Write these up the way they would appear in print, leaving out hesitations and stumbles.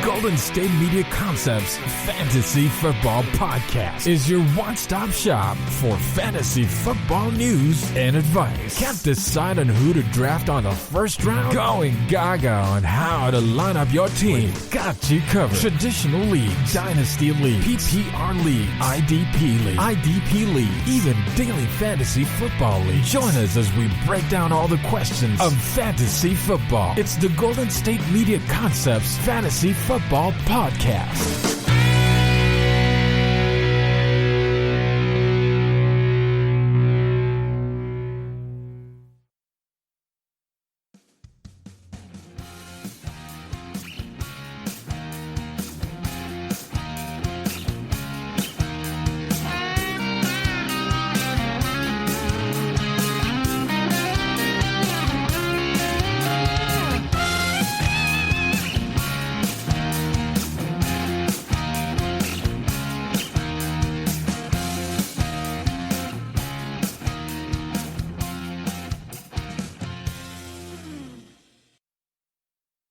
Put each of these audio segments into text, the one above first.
Golden State Media Concepts Fantasy Football Podcast is your one-stop shop for fantasy football news and advice. Can't decide on who to draft on the first round? Going gaga on how to line up your team. Got you covered. Traditional league, dynasty league, PPR league, IDP league, even daily fantasy football league. Join us as we break down all the questions of fantasy football. It's the Golden State Media Concepts Fantasy Football Podcast.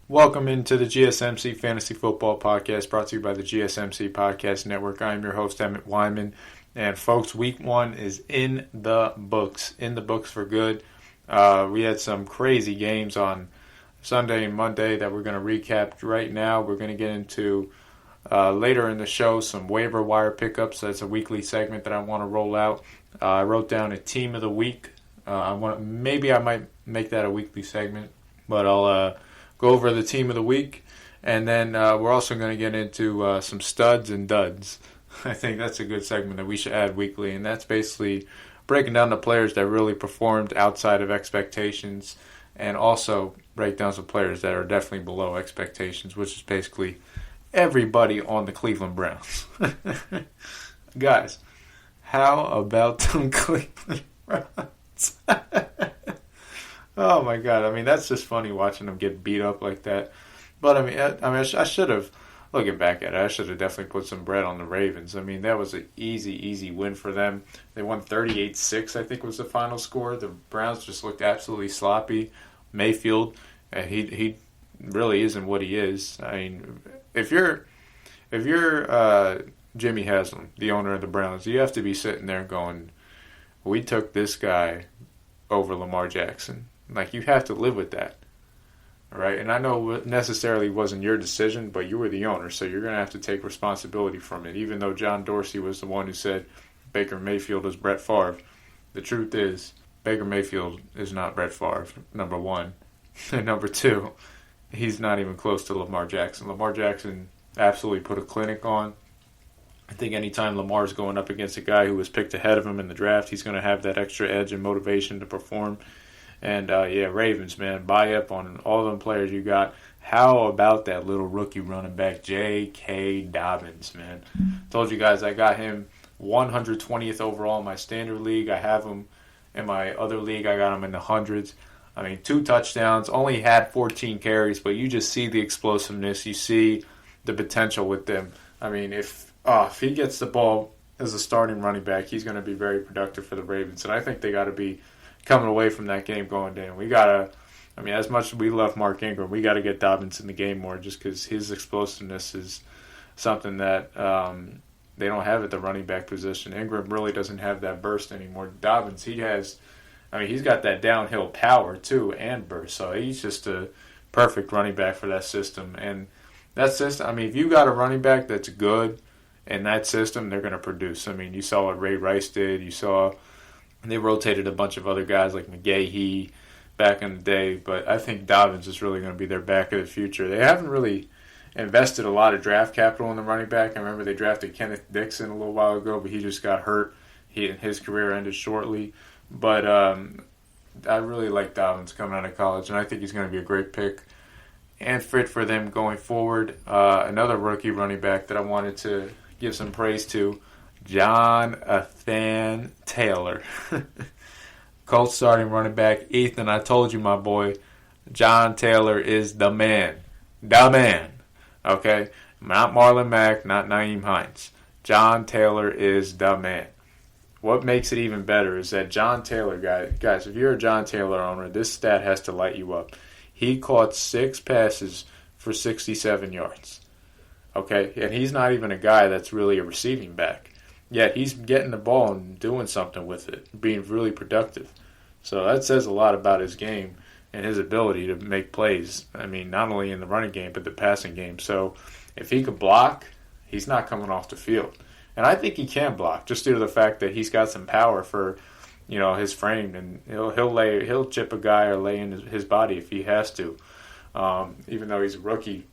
Welcome into the GSMC Fantasy Football Podcast, brought to you by the GSMC Podcast Network. I am your host, Emmet Wyman. And folks, week one is in the books for good. We had some crazy games on Sunday and Monday that we're going to recap right now. We're going to get into later in the show some waiver wire pickups. That's a weekly segment that I want to roll out. I wrote down a team of the week. Maybe I might make that a weekly segment, but I'll go over the team of the week, and then we're also going to get into some studs and duds. I think that's a good segment that we should add weekly, and that's basically breaking down the players that really performed outside of expectations, and also break down some players that are definitely below expectations, which is basically everybody on the Cleveland Browns. Guys, how about them Cleveland Browns? Oh my God! I mean, that's just funny watching them get beat up like that. But I should have, looking back at it, I should have definitely put some bread on the Ravens. I mean, that was an easy win for them. They won 38-6, I think was the final score. The Browns just looked absolutely sloppy. Mayfield, he really isn't what he is. I mean, if you're Jimmy Haslam, the owner of the Browns, you have to be sitting there going, "We took this guy over Lamar Jackson." Like, you have to live with that, all right? And I know it necessarily wasn't your decision, but you were the owner, so you're going to have to take responsibility from it. Even though John Dorsey was the one who said Baker Mayfield is Brett Favre, the truth is Baker Mayfield is not Brett Favre, number one. And number two, he's not even close to Lamar Jackson. Lamar Jackson absolutely put a clinic on. I think anytime Lamar's going up against a guy who was picked ahead of him in the draft, he's going to have that extra edge and motivation to perform. And, Ravens, man, buy up on all them players you got. How about that little rookie running back, J.K. Dobbins, man? Told you guys I got him 120th overall in my standard league. I have him in my other league. I got him in the hundreds. I mean, 2 touchdowns, only had 14 carries, but you just see the explosiveness. You see the potential with them. I mean, if he gets the ball as a starting running back, he's going to be very productive for the Ravens. And I think they got to be coming away from that game going, damn, we got to, as much as we love Mark Ingram, we got to get Dobbins in the game more just because his explosiveness is something that they don't have at the running back position. Ingram really doesn't have that burst anymore. Dobbins, he's got that downhill power too and burst. So he's just a perfect running back for that system. And that system, if you got a running back that's good in that system, they're going to produce. You saw what Ray Rice did. You saw they rotated a bunch of other guys like McGahee back in the day. But I think Dobbins is really going to be their back of the future. They haven't really invested a lot of draft capital in the running back. I remember they drafted Kenneth Dixon a little while ago, but he just got hurt. His career ended shortly. But I really like Dobbins coming out of college, and I think he's going to be a great pick and fit for them going forward. Another rookie running back that I wanted to give some praise to, Jonathan Taylor. Colts starting running back. Ethan, I told you, my boy, John Taylor is the man. The man. Okay? Not Marlon Mack, not Nyheim Hines. John Taylor is the man. What makes it even better is that John Taylor, guys, if you're a John Taylor owner, this stat has to light you up. He caught 6 passes for 67 yards. Okay, and he's not even a guy that's really a receiving back. Yet he's getting the ball and doing something with it, being really productive. So that says a lot about his game and his ability to make plays. I mean, not only in the running game, but the passing game. So if he could block, he's not coming off the field. And I think he can block, just due to the fact that he's got some power for, his frame, and he'll chip a guy or lay in his body if he has to. Even though he's a rookie,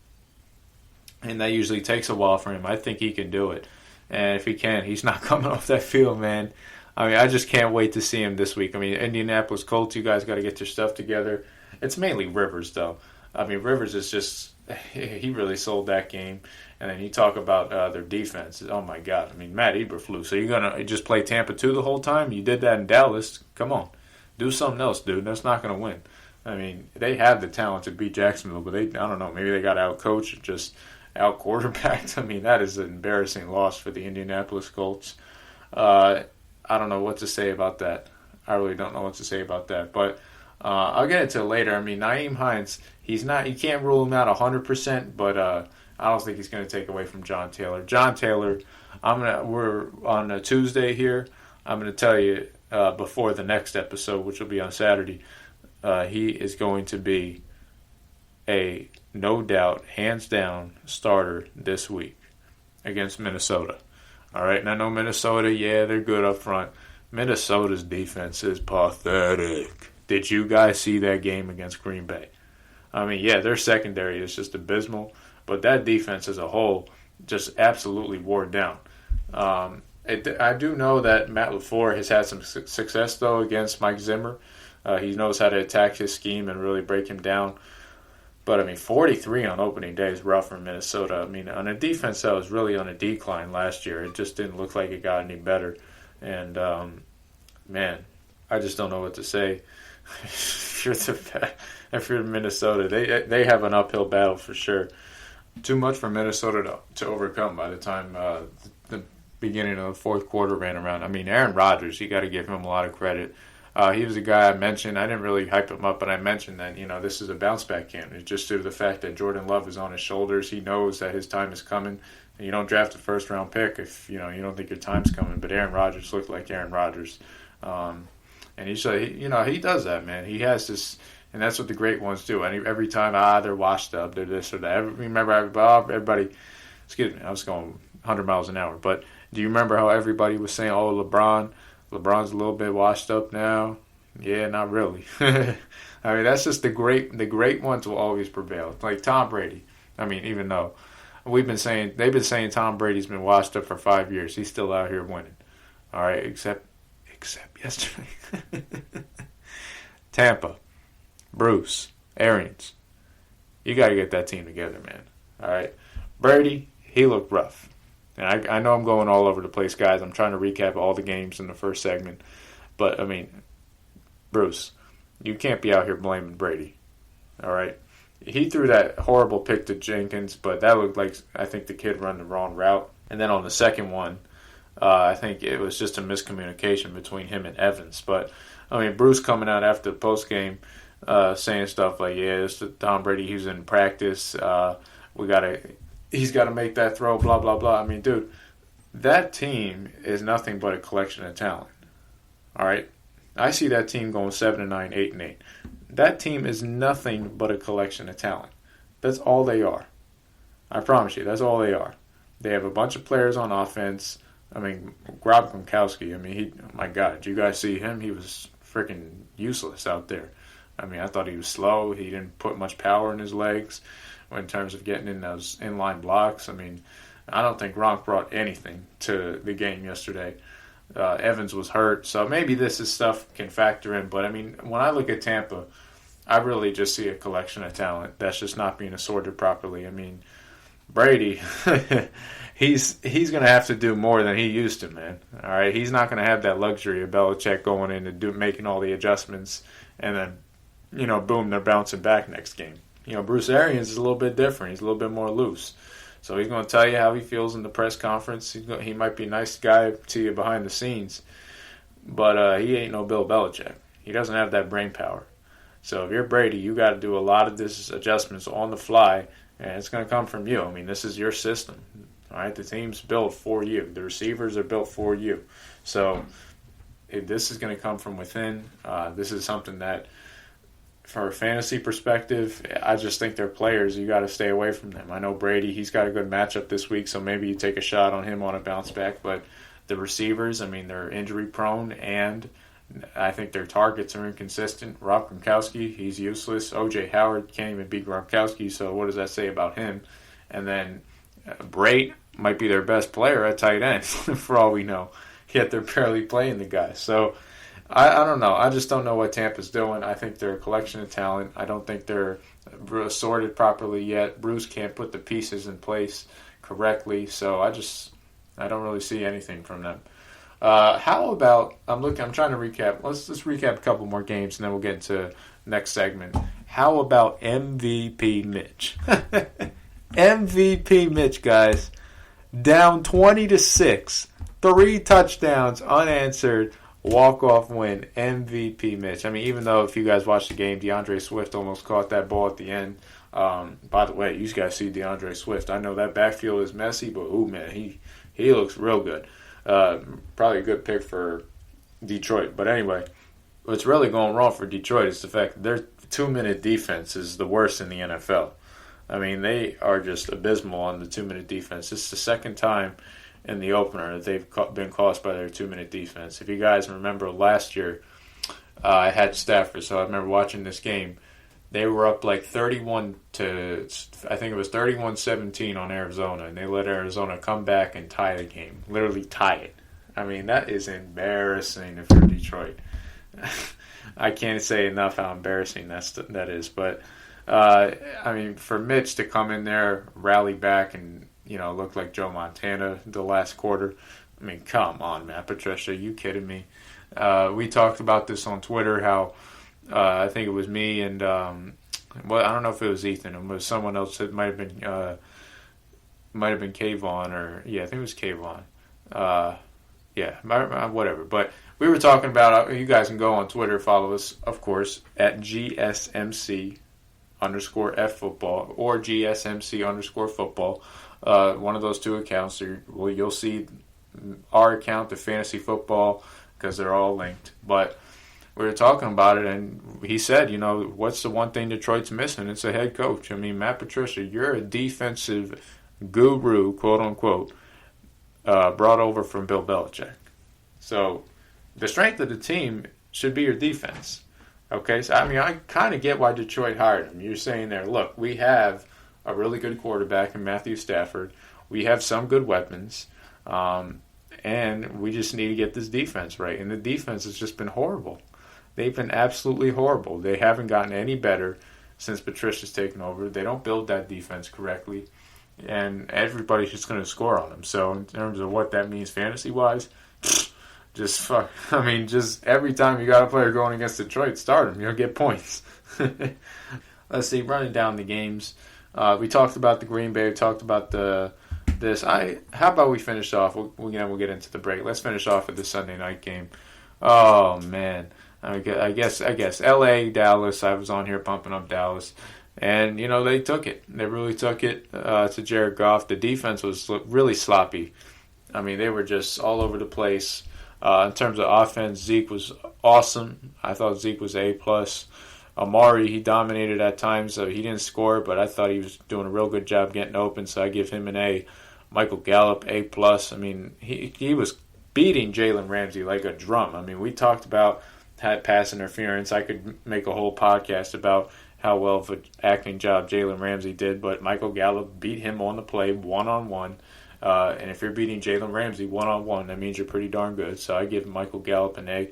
and that usually takes a while for him, I think he can do it. And if he can, he's not coming off that field, man. I mean, I just can't wait to see him this week. I mean, Indianapolis Colts, you guys got to get your stuff together. It's mainly Rivers, though. I mean, Rivers is just, he really sold that game. And then you talk about their defense. Oh, my God. I mean, Matt Eberflus. So you're going to just play Tampa 2 the whole time? You did that in Dallas. Come on. Do something else, dude. That's not going to win. I mean, they have the talent to beat Jacksonville, but I don't know. Maybe they got out-coached, just out-quarterbacked. I mean, that is an embarrassing loss for the Indianapolis Colts. I don't know what to say about that. I really don't know what to say about that. But I'll get into it later. I mean, Nyheim Hines, you can't rule him out 100%, but I don't think he's going to take away from John Taylor. John Taylor, we're on a Tuesday here. I'm going to tell you before the next episode, which will be on Saturday, he is going to be a no doubt, hands down starter this week against Minnesota. All right, and I know Minnesota, yeah, they're good up front. Minnesota's defense is pathetic. Did you guys see that game against Green Bay? I mean, yeah, their secondary is just abysmal, but that defense as a whole just absolutely wore down. I do know that Matt LaFleur has had some success, though, against Mike Zimmer. He knows how to attack his scheme and really break him down. But, I mean, 43 on opening day is rough for Minnesota. I mean, on a defense that was really on a decline last year, it just didn't look like it got any better. And, man, I just don't know what to say. If you're Minnesota, they have an uphill battle for sure. Too much for Minnesota to overcome by the time the beginning of the fourth quarter ran around. I mean, Aaron Rodgers, you got to give him a lot of credit. He was a guy I mentioned. I didn't really hype him up, but I mentioned that, this is a bounce-back candidate just due to the fact that Jordan Love is on his shoulders. He knows that his time is coming. And you don't draft a first-round pick if, you don't think your time's coming. But Aaron Rodgers looked like Aaron Rodgers. And he does that, man. He has this, and that's what the great ones do. And every time, they're washed up, they're this or that. Remember, everybody, excuse me, I was going 100 miles an hour. But do you remember how everybody was saying, LeBron's a little bit washed up now? Yeah, not really. I mean, that's just the great ones will always prevail. Like Tom Brady. I mean, even though they've been saying Tom Brady's been washed up for 5 years, he's still out here winning. All right, except yesterday. Tampa, Bruce Arians, you got to get that team together, man. All right, Brady, he looked rough. And I know I'm going all over the place, guys. I'm trying to recap all the games in the first segment. But, I mean, Bruce, you can't be out here blaming Brady. All right? He threw that horrible pick to Jenkins, but that looked like, I think, the kid run the wrong route. And then on the second one, I think it was just a miscommunication between him and Evans. But, I mean, Bruce coming out after the postgame saying stuff like, yeah, it's Tom Brady, he was in practice. He's got to make that throw, blah, blah, blah. I mean, dude, that team is nothing but a collection of talent. All right? I see that team going 7-9, 8-8. That team is nothing but a collection of talent. That's all they are. I promise you, that's all they are. They have a bunch of players on offense. I mean, Rob Gronkowski, I mean, my God, did you guys see him? He was freaking useless out there. I mean, I thought he was slow. He didn't put much power in his legs in terms of getting in those inline blocks. I mean, I don't think Gronk brought anything to the game yesterday. Evans was hurt, so maybe this is stuff can factor in. But, I mean, when I look at Tampa, I really just see a collection of talent that's just not being assorted properly. I mean, Brady, he's going to have to do more than he used to, man. All right, he's not going to have that luxury of Belichick going in and making all the adjustments, and then, boom, they're bouncing back next game. Bruce Arians is a little bit different. He's a little bit more loose. So he's going to tell you how he feels in the press conference. He might be a nice guy to you behind the scenes, but he ain't no Bill Belichick. He doesn't have that brain power. So if you're Brady, you got to do a lot of these adjustments on the fly And it's going to come from you. I mean, this is your system. All right, the team's built for you. The receivers are built for you. So this is going to come from within. This is something that, from a fantasy perspective, I just think they're players. You got to stay away from them. I know Brady, he's got a good matchup this week, so maybe you take a shot on him on a bounce back. But the receivers, I mean, they're injury prone, and I think their targets are inconsistent. Rob Gronkowski, he's useless. O.J. Howard can't even beat Gronkowski, so what does that say about him? And then Brait might be their best player at tight end, for all we know. Yet they're barely playing the guy. So I don't know. I just don't know what Tampa's doing. I think they're a collection of talent. I don't think they're sorted properly yet. Bruce can't put the pieces in place correctly, so I don't really see anything from them. How about I'm trying to recap. Let's just recap a couple more games and then we'll get into next segment. How about MVP Mitch? MVP Mitch, guys. Down 20-6. 3 touchdowns unanswered. Walk-off win. MVP Mitch. I mean, even though if you guys watched the game, DeAndre Swift almost caught that ball at the end. By the way, you guys see DeAndre Swift. I know that backfield is messy, but ooh, man, he looks real good. Probably a good pick for Detroit. But anyway, what's really going wrong for Detroit is the fact that their 2-minute defense is the worst in the NFL. I mean, they are just abysmal on the 2-minute defense. This is the second time in the opener that they've been cost by their 2-minute defense. If you guys remember last year, I had Stafford, so I remember watching this game. They were up like 31-17 on Arizona, and they let Arizona come back and tie the game. Literally tie it. I mean, that is embarrassing if you're Detroit. I can't say enough how embarrassing that is. But, I mean, for Mitch to come in there, rally back, and, look like Joe Montana the last quarter, I mean, come on, Matt Patricia, are you kidding me? We talked about this on Twitter, how I think it was me and, I don't know if it was Ethan. It was someone else. It might have been Kayvon, or, I think it was Kayvon. Whatever. But we were talking about, you guys can go on Twitter, follow us, of course, at GSMC_FFootball or GSMC_football. One of those two accounts. You'll see our account, the fantasy football, because they're all linked. But we were talking about it, and he said, what's the one thing Detroit's missing? It's a head coach. I mean, Matt Patricia, you're a defensive guru, quote unquote, brought over from Bill Belichick. So the strength of the team should be your defense. Okay, so I mean, I kind of get why Detroit hired him. You're saying there, look, we have a really good quarterback in Matthew Stafford. We have some good weapons. And we just need to get this defense right. And the defense has just been horrible. They've been absolutely horrible. They haven't gotten any better since Patricia's taken over. They don't build that defense correctly. And everybody's just going to score on them. So in terms of what that means fantasy-wise, just every time you got a player going against Detroit, start him. You'll get points. Let's see, running down the games. We talked about the Green Bay. We talked about this. How about we finish off? We'll get into the break. Let's finish off with the Sunday night game. Oh man, I guess L.A., Dallas. I was on here pumping up Dallas, and they took it. They really took it to Jared Goff. The defense was really sloppy. I mean, they were just all over the place. In terms of offense, Zeke was awesome. I thought Zeke was A+. Amari, he dominated at times. He didn't score, but I thought he was doing a real good job getting open, so I give him an A. Michael Gallup, A+. I mean, he was beating Jalen Ramsey like a drum. I mean, we talked about pass interference. I could make a whole podcast about how well of an acting job Jalen Ramsey did, but Michael Gallup beat him on the play one-on-one. And if you're beating Jalen Ramsey one-on-one, that means you're pretty darn good. So I give Michael Gallup an A.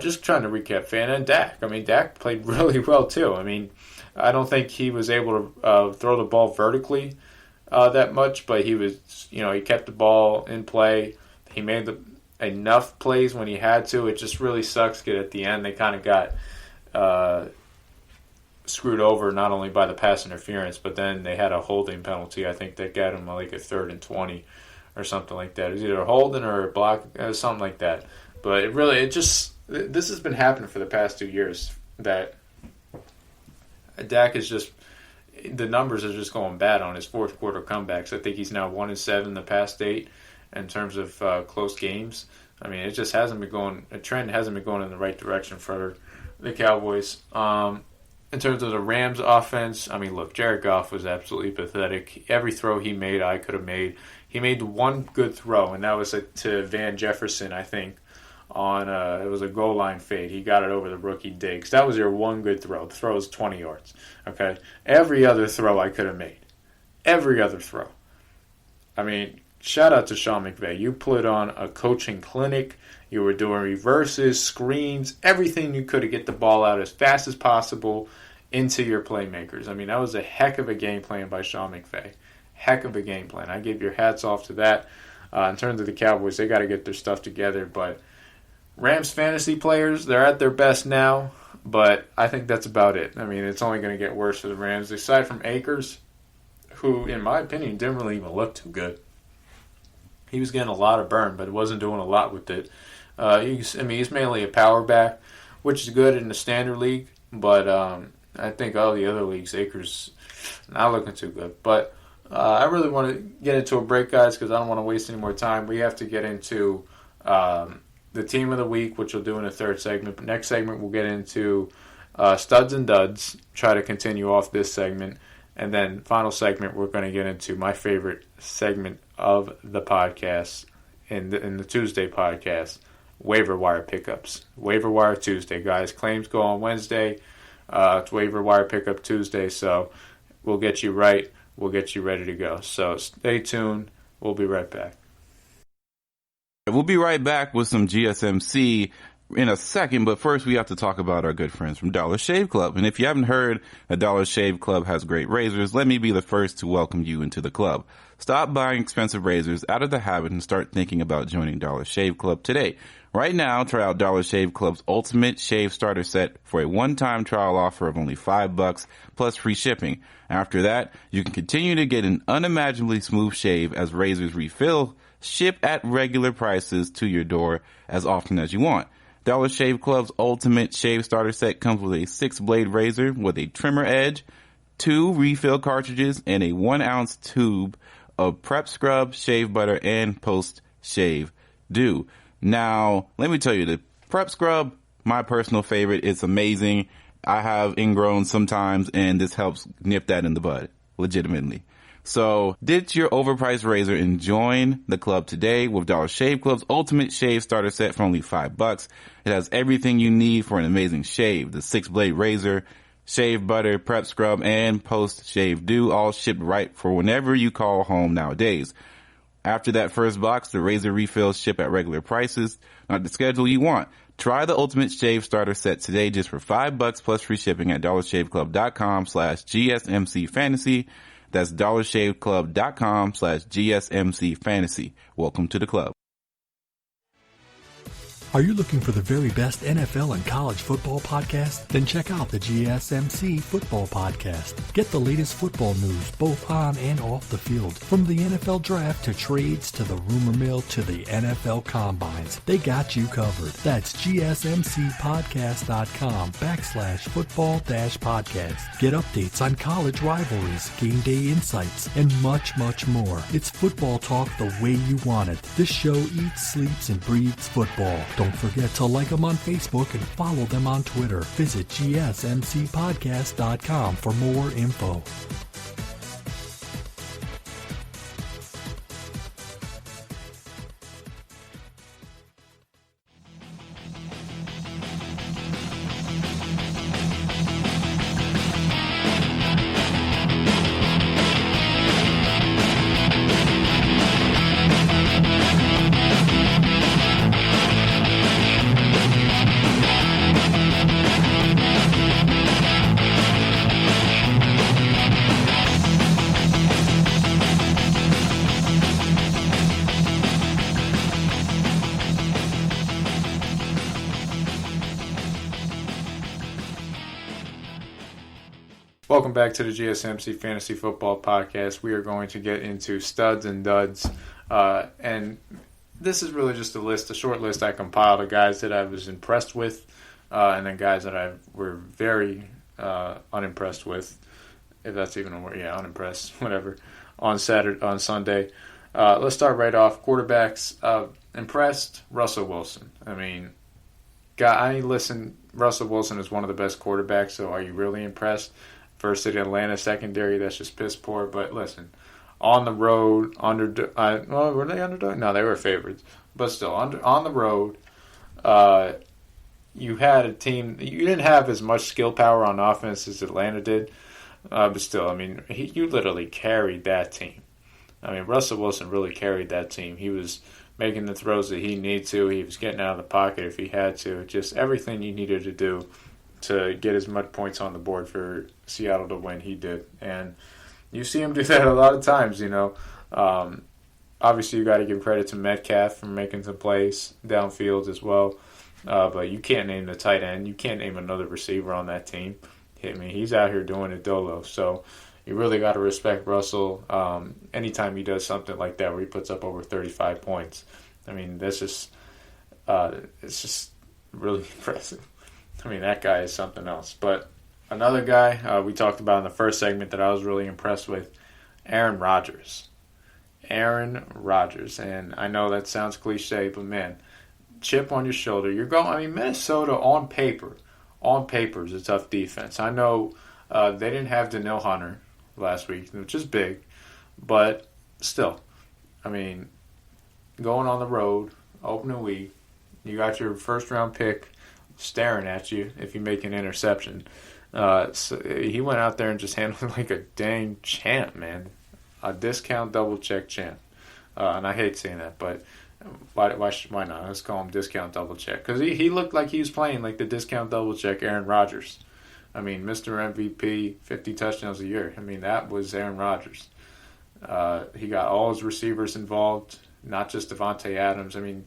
Just trying to recap, and Dak. I mean, Dak played really well, too. I mean, I don't think he was able to throw the ball vertically that much, but he was, he kept the ball in play. He made enough plays when he had to. It just really sucks because at the end they kind of got screwed over, not only by the pass interference, but then they had a holding penalty. I think that got him like a 3rd and 20 or something like that. It was either a holding or a block, something like that. But this has been happening for the past 2 years, that Dak is just, the numbers are just going bad on his fourth quarter comebacks. I think he's now 1-7 the past 8 in terms of close games. I mean, it just hasn't been going. A trend hasn't been going in the right direction for the Cowboys. In terms of the Rams offense, I mean, look, Jared Goff was absolutely pathetic. Every throw he made, I could have made. He made one good throw, and that was to Van Jefferson, I think, on it was a goal line fade. He got it over the rookie Diggs. That was your one good throw. The throw was 20 yards. Okay, every other throw I could have made. Every other throw. I mean, shout out to Sean McVay. You put on a coaching clinic. You were doing reverses, screens, everything you could to get the ball out as fast as possible into your playmakers. I mean, that was a heck of a game plan by Sean McVay. Heck of a game plan. I give your hats off to that. In terms of the Cowboys, they got to get their stuff together. But Rams fantasy players, they're at their best now. But I think that's about it. I mean, it's only going to get worse for the Rams. Aside from Akers, who, in my opinion, didn't really even look too good. He was getting a lot of burn, but wasn't doing a lot with it. He's mainly a power back, which is good in the standard league. But I think all the other leagues, Akers not looking too good. But I really want to get into a break, guys, because I don't want to waste any more time. We have to get into the team of the week, which we'll do in the third segment. But next segment, we'll get into studs and duds, try to continue off this segment. And then final segment, we're going to get into my favorite segment of the podcast in the Tuesday podcast, waiver wire pickups. Waiver wire Tuesday, guys. Claims go on Wednesday. It's waiver wire pickup Tuesday, so we'll get you right. We'll get you ready to go. So stay tuned. We'll be right back. We'll be right back with some GSMC in a second, but first we have to talk about our good friends from Dollar Shave Club. And if you haven't heard, the Dollar Shave Club has great razors. Let me be the first to welcome you into the club. Stop buying expensive razors out of the habit and start thinking about joining Dollar Shave Club today. Right now, try out Dollar Shave Club's Ultimate Shave Starter Set for a one-time trial offer of only $5 plus free shipping. After that, you can continue to get an unimaginably smooth shave as razors refill, ship at regular prices to your door as often as you want. Dollar Shave Club's Ultimate Shave Starter Set comes with a 6-blade razor with a trimmer edge, 2 refill cartridges, and a 1-ounce tube of prep scrub, shave butter, and post-shave dew. Now, let me tell you, the prep scrub, my personal favorite, it's amazing. I have ingrown sometimes, and this helps nip that in the bud, legitimately. So, ditch your overpriced razor and join the club today with Dollar Shave Club's Ultimate Shave Starter Set for only $5. It has everything you need for an amazing shave. The 6-blade razor, shave butter, prep scrub, and post-shave dew, all shipped right for whenever you call home nowadays. After that first box, the razor refills ship at regular prices, not the schedule you want. Try the Ultimate Shave Starter Set today just for $5 plus free shipping at dollarshaveclub.com/GSMC That's dollarshaveclub.com/GSMC Welcome to the club. Are you looking for the very best NFL and college football podcast? Then check out the GSMC Football Podcast. Get the latest football news both on and off the field. From the NFL Draft to trades to the rumor mill to the NFL Combines. They got you covered. That's GSMCpodcast.com/football-podcast. Get updates on college rivalries, game day insights, and much, much more. It's football talk the way you want it. This show eats, sleeps, and breathes football. Don't forget to like them on Facebook and follow them on Twitter. Visit GSMCpodcast.com for more info. Welcome back to the GSMC Fantasy Football Podcast. We are going to get into studs and duds. And this is really just a short list I compiled of guys that I was impressed with and then guys that I were very unimpressed with. if that's even a word. Yeah, unimpressed, whatever, on Sunday. Let's start right off. Quarterbacks, impressed, Russell Wilson. I mean, Russell Wilson is one of the best quarterbacks, so are you really impressed? Versus the Atlanta secondary, that's just piss poor. But listen, on the road, were they underdog? No, they were favorites. But still, on the road, you had a team. You didn't have as much skill power on offense as Atlanta did. But still, I mean, you literally carried that team. I mean, Russell Wilson really carried that team. He was making the throws that he needed to. He was getting out of the pocket if he had to. Just everything you needed to do to get as much points on the board for Seattle to win, he did. And you see him do that a lot of times, you know. Obviously, you got to give credit to Metcalf for making some plays downfield as well. But you can't name the tight end. You can't name another receiver on that team. I mean, he's out here doing it dolo. So you really got to respect Russell. Anytime he does something like that where he puts up over 35 points, I mean, that's just it's just really impressive. I mean, that guy is something else. But another guy we talked about in the first segment that I was really impressed with, Aaron Rodgers. Aaron Rodgers. And I know that sounds cliche, but man, chip on your shoulder. Minnesota on paper is a tough defense. I know they didn't have Danielle Hunter last week, which is big, but still, I mean, going on the road, opening week, you got your first round pick staring at you if you make an interception. So he went out there and just handled it like a dang champ, man. A discount double check champ. And I hate saying that, but why not? Let's call him discount double check. Because he looked like he was playing like the discount double check Aaron Rodgers. I mean, Mr. MVP, 50 touchdowns a year. I mean, that was Aaron Rodgers. He got all his receivers involved, not just Devontae Adams. I mean,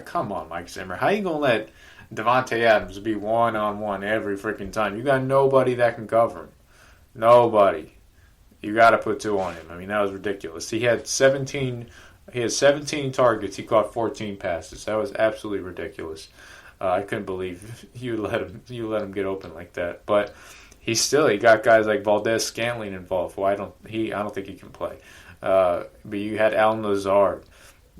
come on, Mike Zimmer. How you going to let Devontae Adams be one-on-one every freaking time? You got nobody that can cover him. Nobody. You got to put two on him. I mean, that was ridiculous. He had 17 targets. He caught 14 passes. That was absolutely ridiculous. I couldn't believe you let him get open like that. But he got guys like Valdez-Scantling involved. I don't think he can play. But you had Allen Lazard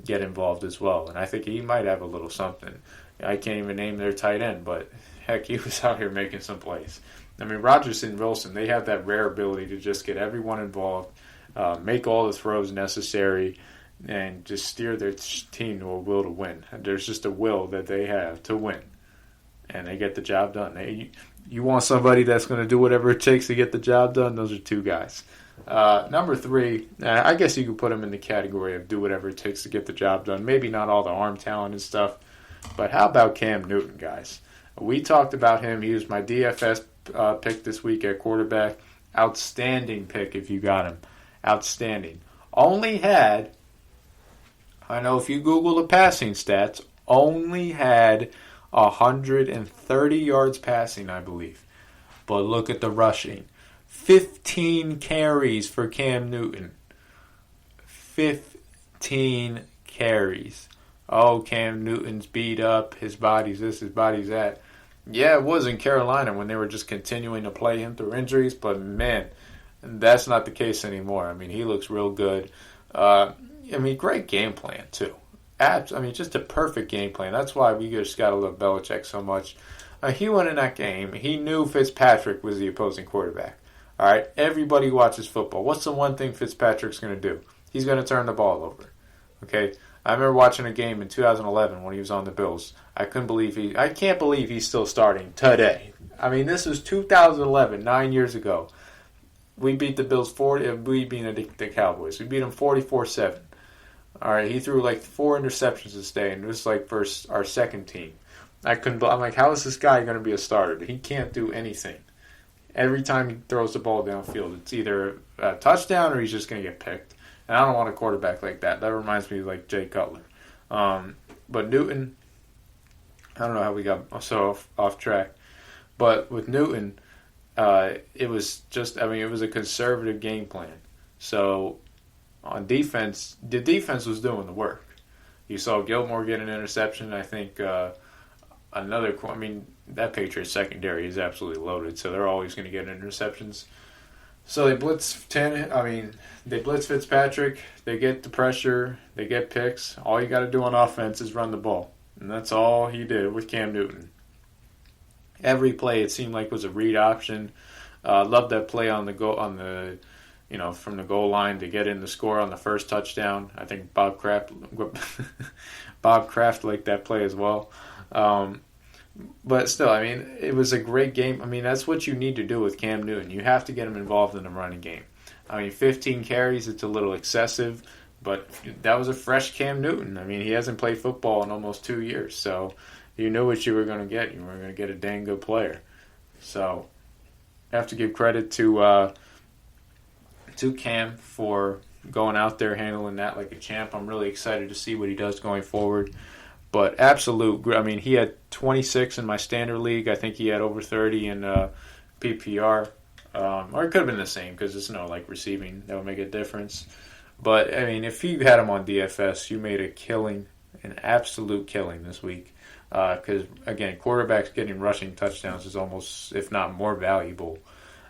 get involved as well, and I think he might have a little something. I can't even name their tight end, but heck, he was out here making some plays. I mean, Rodgers and Wilson, they have that rare ability to just get everyone involved, make all the throws necessary, and just steer their team to a will to win. There's just a will that they have to win, and they get the job done. You want somebody that's going to do whatever it takes to get the job done? Those are two guys. Number 3, I guess you could put him in the category of do whatever it takes to get the job done. Maybe not all the arm talent and stuff, but how about Cam Newton, guys? We talked about him. He was my DFS pick this week at quarterback. Outstanding pick if you got him. Outstanding. Only had, I know if you Google the passing stats, only had 130 yards passing, I believe. But look at the rushing. 15 carries for Cam Newton. 15 carries. Oh, Cam Newton's beat up. His body's this, his body's that. Yeah, it was in Carolina when they were just continuing to play him through injuries, but man, that's not the case anymore. I mean, he looks real good. Great game plan, too. Just a perfect game plan. That's why we just got to love Belichick so much. He went in that game. He knew Fitzpatrick was the opposing quarterback. All right, everybody watches football. What's the one thing Fitzpatrick's going to do? He's going to turn the ball over. Okay, I remember watching a game in 2011 when he was on the Bills. I can't believe he's still starting today. I mean, this was 2011, 9 years ago. We beat the Bills we beat the Cowboys. We beat them 44-7. All right, he threw like 4 interceptions this day, and it was like for our second team. I'm like, how is this guy going to be a starter? He can't do anything. Every time he throws the ball downfield, it's either a touchdown or he's just going to get picked. And I don't want a quarterback like that. That reminds me of like Jay Cutler. But Newton, I don't know how we got so off track. But with Newton, it was a conservative game plan. So on defense, the defense was doing the work. You saw Gilmore get an interception. I think that Patriots secondary is absolutely loaded, so they're always going to get interceptions. So they blitz they blitz Fitzpatrick. They get the pressure. They get picks. All you got to do on offense is run the ball, and that's all he did with Cam Newton. Every play it seemed like was a read option. Loved that play on the from the goal line to get in the score on the first touchdown. I think Bob Kraft liked that play as well. But still, I mean, it was a great game. I mean, that's what you need to do with Cam Newton. You have to get him involved in the running game. I mean, 15 carries, it's a little excessive, but that was a fresh Cam Newton. I mean, he hasn't played football in almost 2 years, so you knew what you were going to get. You were going to get a dang good player. So, I have to give credit to Cam for going out there handling that like a champ. I'm really excited to see what he does going forward. But he had 26 in my standard league. I think he had over 30 in PPR. Or it could have been the same because it's receiving. That would make a difference. But, I mean, if you had him on DFS, you made a killing, an absolute killing this week. Because, again, quarterbacks getting rushing touchdowns is almost, if not more valuable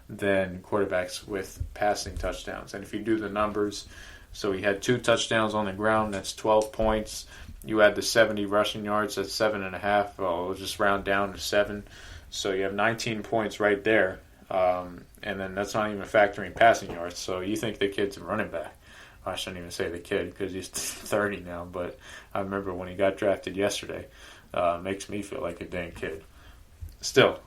than quarterbacks with passing touchdowns. And if you do the numbers, so he had 2 touchdowns on the ground, that's 12 points. You add the 70 rushing yards, that's 7.5. We'll just round down to 7. So you have 19 points right there. And then that's not even factoring passing yards. So you think the kid's a running back. I shouldn't even say the kid because he's 30 now. But I remember when he got drafted yesterday. Makes me feel like a dang kid. Still,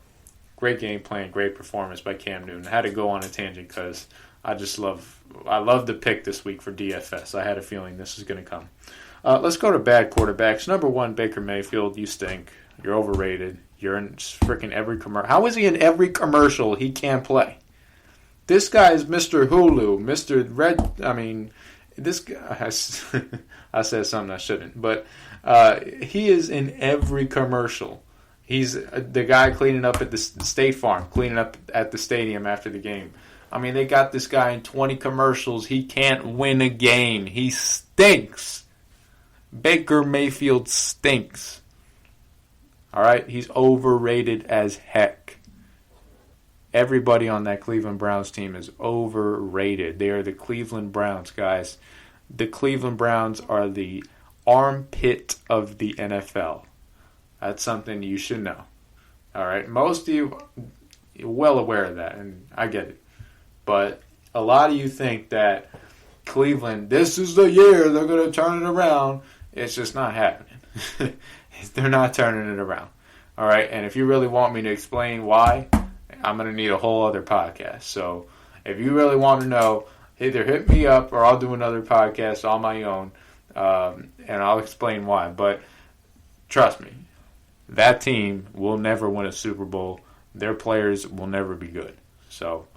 great game plan, great performance by Cam Newton. I had to go on a tangent because I love the pick this week for DFS. I had a feeling this is going to come. Let's go to bad quarterbacks. Number 1, Baker Mayfield. You stink. You're overrated. You're in freaking every commercial. How is he in every commercial he can't play? This guy is Mr. Hulu, Mr. Red. I mean, this guy. I said something I shouldn't, but he is in every commercial. He's the guy cleaning up at the State Farm, cleaning up at the stadium after the game. I mean, they got this guy in 20 commercials. He can't win a game. He stinks. Baker Mayfield stinks. All right? He's overrated as heck. Everybody on that Cleveland Browns team is overrated. They are the Cleveland Browns, guys. The Cleveland Browns are the armpit of the NFL. That's something you should know. All right? Most of you are well aware of that, and I get it. But a lot of you think that Cleveland, this is the year they're going to turn it around. It's just not happening. They're not turning it around. All right? And if you really want me to explain why, I'm going to need a whole other podcast. So if you really want to know, either hit me up or I'll do another podcast on my own, and I'll explain why. But trust me, that team will never win a Super Bowl. Their players will never be good. So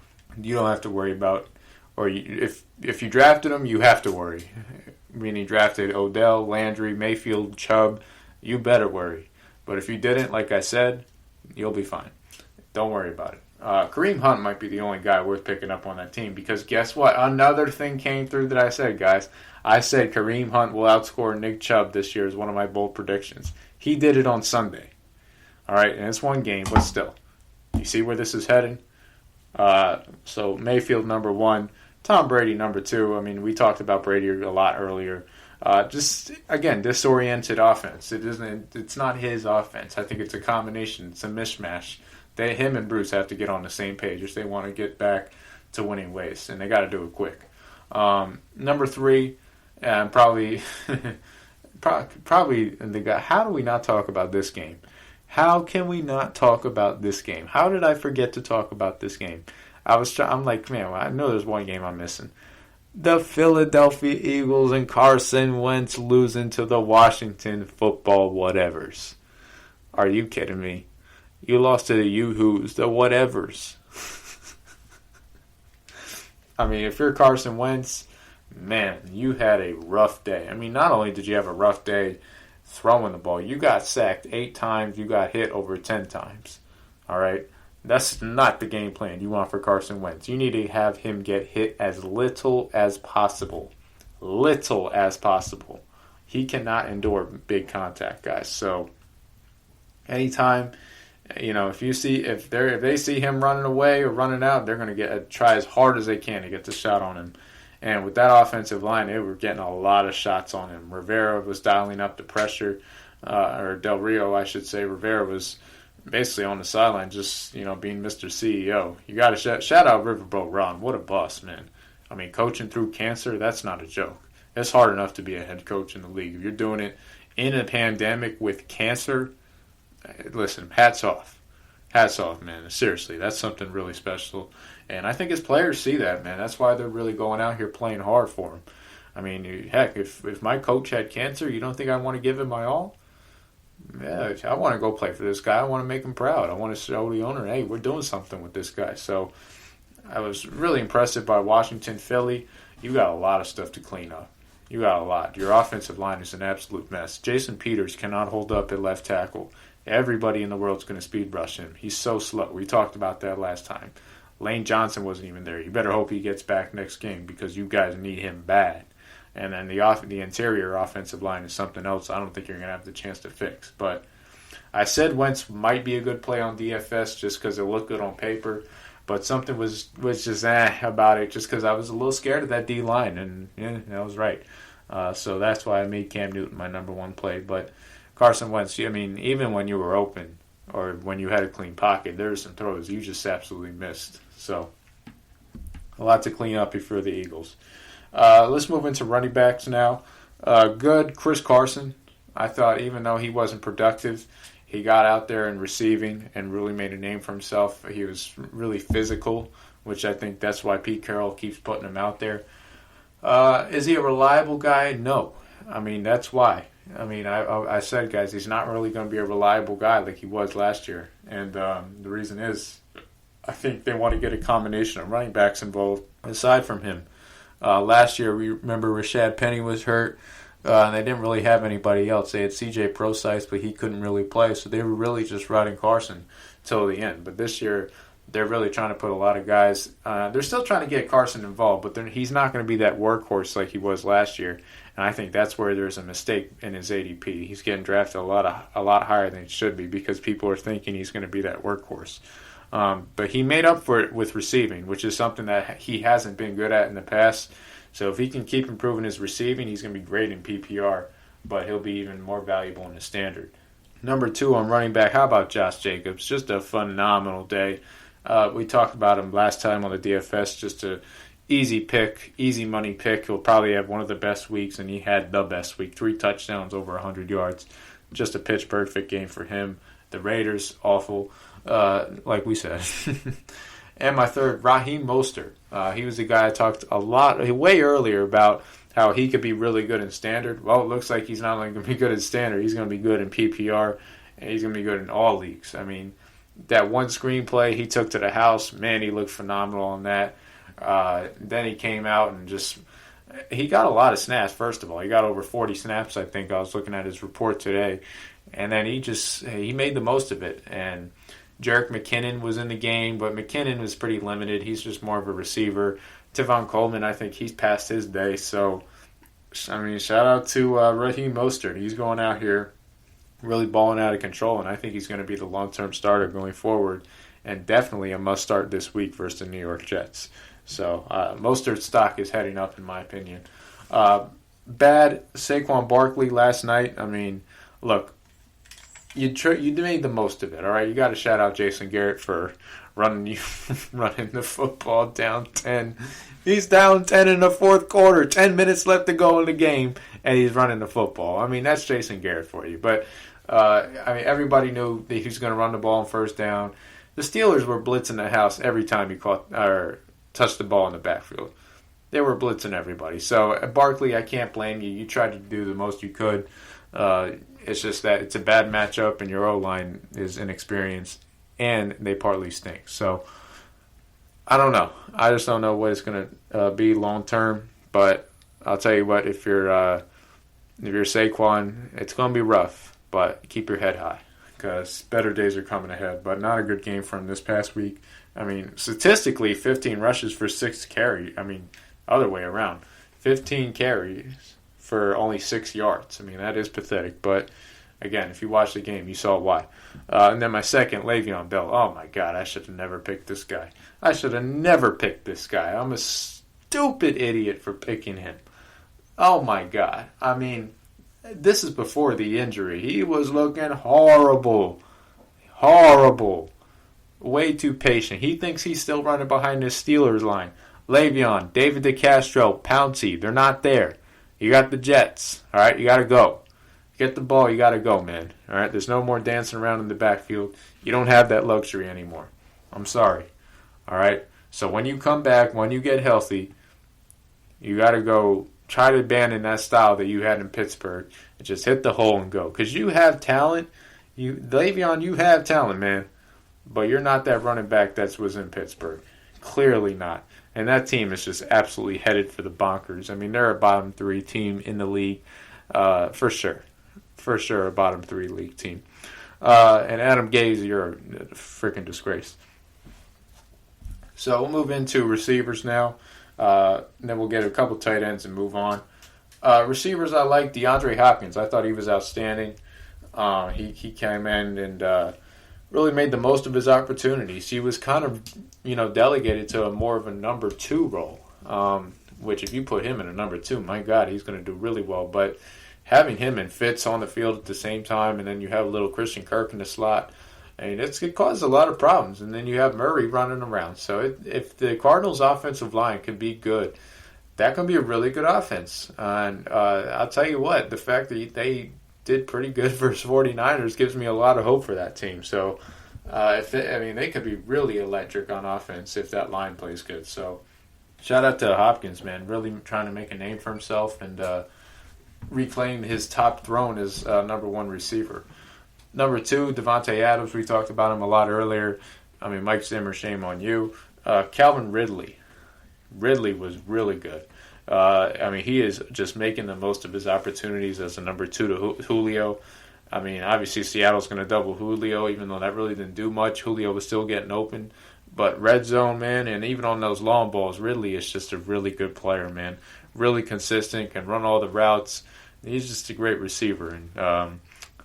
you don't have to worry about, if you drafted them, you have to worry. Meaning drafted Odell, Landry, Mayfield, Chubb, you better worry. But if you didn't, like I said, you'll be fine. Don't worry about it. Kareem Hunt might be the only guy worth picking up on that team because guess what? Another thing came through that I said, guys. I said Kareem Hunt will outscore Nick Chubb this year as one of my bold predictions. He did it on Sunday. All right, and it's one game, but still. You see where this is heading? So Mayfield number 1, Tom Brady number 2. I mean, we talked about Brady a lot earlier. Just again, disoriented offense. It's not his offense. I think it's a combination. It's a mishmash. Him and Bruce have to get on the same page if they want to get back to winning ways, and they got to do it quick. Number 3, and probably the guy. How do we not talk about this game? How can we not talk about this game? How did I forget to talk about this game? I'm like, man, I know there's one game I'm missing. The Philadelphia Eagles and Carson Wentz losing to the Washington football whatevers. Are you kidding me? You lost to the Yoo-Hoos, the whatevers. I mean, if you're Carson Wentz, man, you had a rough day. I mean, not only did you have a rough day throwing the ball, you got sacked 8 times, you got hit over 10 times. All right? That's not the game plan you want for Carson Wentz. You need to have him get hit as little as possible. Little as possible. He cannot endure big contact, guys. So, anytime If they see him running away or running out, they're going to try as hard as they can to get the shot on him. And with that offensive line, they were getting a lot of shots on him. Rivera was dialing up the pressure, or Del Rio, I should say. Rivera was basically on the sideline, just being Mr. CEO. You got to shout out Riverboat Ron. What a boss, man! I mean, coaching through cancer, that's not a joke. It's hard enough to be a head coach in the league. If you're doing it in a pandemic with cancer, listen, hats off. Hats off, man. Seriously, that's something really special. And I think his players see that, man. That's why they're really going out here playing hard for him. I mean, heck, if my coach had cancer, you don't think I want to give him my all? Yeah, I want to go play for this guy. I want to make him proud. I want to show the owner, hey, we're doing something with this guy. So I was really impressive by Washington. Philly, you got a lot of stuff to clean up. You got a lot. Your offensive line is an absolute mess. Jason Peters cannot hold up at left tackle. Everybody in the world's going to speed rush him. He's so slow. We talked about that last time. Lane Johnson wasn't even there. You better hope he gets back next game because you guys need him bad. And then the interior offensive line is something else I don't think you're going to have the chance to fix. But I said Wentz might be a good play on DFS just because it looked good on paper. But something was just about it just because I was a little scared of that D-line. And yeah, I was right. So that's why I made Cam Newton my number one play. But Carson Wentz, I mean, even when you were open or when you had a clean pocket, there were some throws you just absolutely missed. So a lot to clean up for the Eagles. Let's move into running backs now. Good. Chris Carson, I thought even though he wasn't productive, he got out there and receiving and really made a name for himself. He was really physical, which I think that's why Pete Carroll keeps putting him out there. Is he a reliable guy? No. I mean, that's why. I mean, I said, guys, he's not really going to be a reliable guy like he was last year. And the reason is I think they want to get a combination of running backs involved aside from him. Last year, we remember Rashad Penny was hurt, and they didn't really have anybody else. They had C.J. Prosise, but he couldn't really play, so they were really just riding Carson till the end. But this year, they're really trying to put a lot of guys. They're still trying to get Carson involved, but he's not going to be that workhorse like he was last year. And I think that's where there's a mistake in his ADP. He's getting drafted a lot higher than he should be because people are thinking he's going to be that workhorse. But he made up for it with receiving, which is something that he hasn't been good at in the past. So if he can keep improving his receiving, he's going to be great in PPR, but he'll be even more valuable in the standard. Number 2 on running back, how about Josh Jacobs? Just a phenomenal day. We talked about him last time on the DFS, just a easy pick, easy money pick. He'll probably have one of the best weeks, and he had the best week. 3 touchdowns, over 100 yards. Just a pitch-perfect game for him. The Raiders, awful. Like we said. And my third, Raheem Mostert. He was the guy I talked way earlier about how he could be really good in standard. Well, it looks like he's not only going to be good in standard, he's going to be good in PPR, and he's going to be good in all leagues. I mean, that one screenplay he took to the house, man, he looked phenomenal on that. Then he came out and he got a lot of snaps, first of all. He got over 40 snaps, I think. I was looking at his report today. And then he made the most of it. And Jerick McKinnon was in the game, but McKinnon was pretty limited. He's just more of a receiver. Tevon Coleman, I think he's past his day. So, I mean, shout out to Raheem Mostert. He's going out here really balling out of control, and I think he's going to be the long-term starter going forward, and definitely a must-start this week versus the New York Jets. So, Mostert's stock is heading up, in my opinion. Bad Saquon Barkley last night. I mean, look, you made the most of it, all right? You got to shout out Jason Garrett for running the football down 10. He's down 10 in the fourth quarter, 10 minutes left to go in the game, and he's running the football. I mean, that's Jason Garrett for you. But, I mean, everybody knew that he was going to run the ball on first down. The Steelers were blitzing the house every time he touched the ball in the backfield. They were blitzing everybody. So, Barkley, I can't blame you. You tried to do the most you could. It's just that it's a bad matchup, and your O-line is inexperienced, and they partly stink. So, I don't know. I just don't know what it's going to be long term. But I'll tell you what, if you're Saquon, it's going to be rough. But keep your head high because better days are coming ahead. But not a good game for him this past week. I mean, statistically, 15 rushes for 6 carries. I mean, other way around. 15 carries for only 6 yards. I mean, that is pathetic. But Again, if you watched the game, you saw why. And then my second, Le'Veon Bell. Oh, my God, I should have never picked this guy. I'm a stupid idiot for picking him. Oh, my God. I mean, this is before the injury. He was looking horrible. Horrible. Way too patient. He thinks he's still running behind the Steelers line. Le'Veon, David DeCastro, Pouncey, they're not there. You got the Jets. All right, you got to go. Get the ball, you got to go, man. All right, there's no more dancing around in the backfield. You don't have that luxury anymore. I'm sorry. All right, so when you come back, when you get healthy, you got to go try to abandon that style that you had in Pittsburgh and just hit the hole and go. Because you have talent. Le'Veon, you have talent, man. But you're not that running back that was in Pittsburgh. Clearly not. And that team is just absolutely headed for the bonkers. I mean, they're a bottom 3 team in the league for sure. For sure, a bottom 3 league team. And Adam Gase, you're a freaking disgrace. So we'll move into receivers now. Then we'll get a couple tight ends and move on. Receivers, I like DeAndre Hopkins. I thought he was outstanding. He came in and really made the most of his opportunities. He was kind of, delegated to more of a number 2 role, which if you put him in a number 2, my God, he's going to do really well. But having him and Fitz on the field at the same time, and then you have a little Christian Kirk in the slot, I mean, it causes a lot of problems. And then you have Murray running around. So if the Cardinals' offensive line can be good, that can be a really good offense. And I'll tell you what, the fact that they did pretty good versus 49ers gives me a lot of hope for that team. So, they could be really electric on offense if that line plays good. So, shout out to Hopkins, man, really trying to make a name for himself and reclaim his top throne as number 1 receiver. Number 2, Devontae Adams. We talked about him a lot earlier. I mean, Mike Zimmer, shame on you. Calvin Ridley. Ridley was really good. He is just making the most of his opportunities as a number 2 to Julio. I mean, obviously Seattle's going to double Julio, even though that really didn't do much. Julio was still getting open. But red zone, man, and even on those long balls, Ridley is just a really good player, man. Really consistent, can run all the routes. He's just a great receiver. And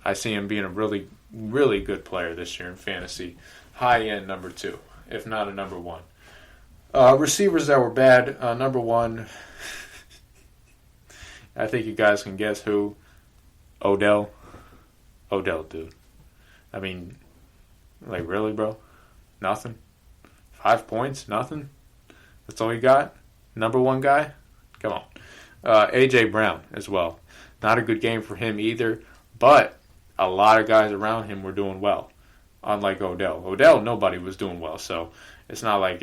I see him being a really, really good player this year in fantasy. High-end number 2, if not a number 1. Receivers that were bad, number 1, I think you guys can guess who. Odell, dude. I mean, like, really, bro? Nothing? 5 points? Nothing? That's all you got? Number 1 guy? Come on. A.J. Brown as well. Not a good game for him either, but a lot of guys around him were doing well, unlike Odell. Odell, nobody was doing well, so it's not like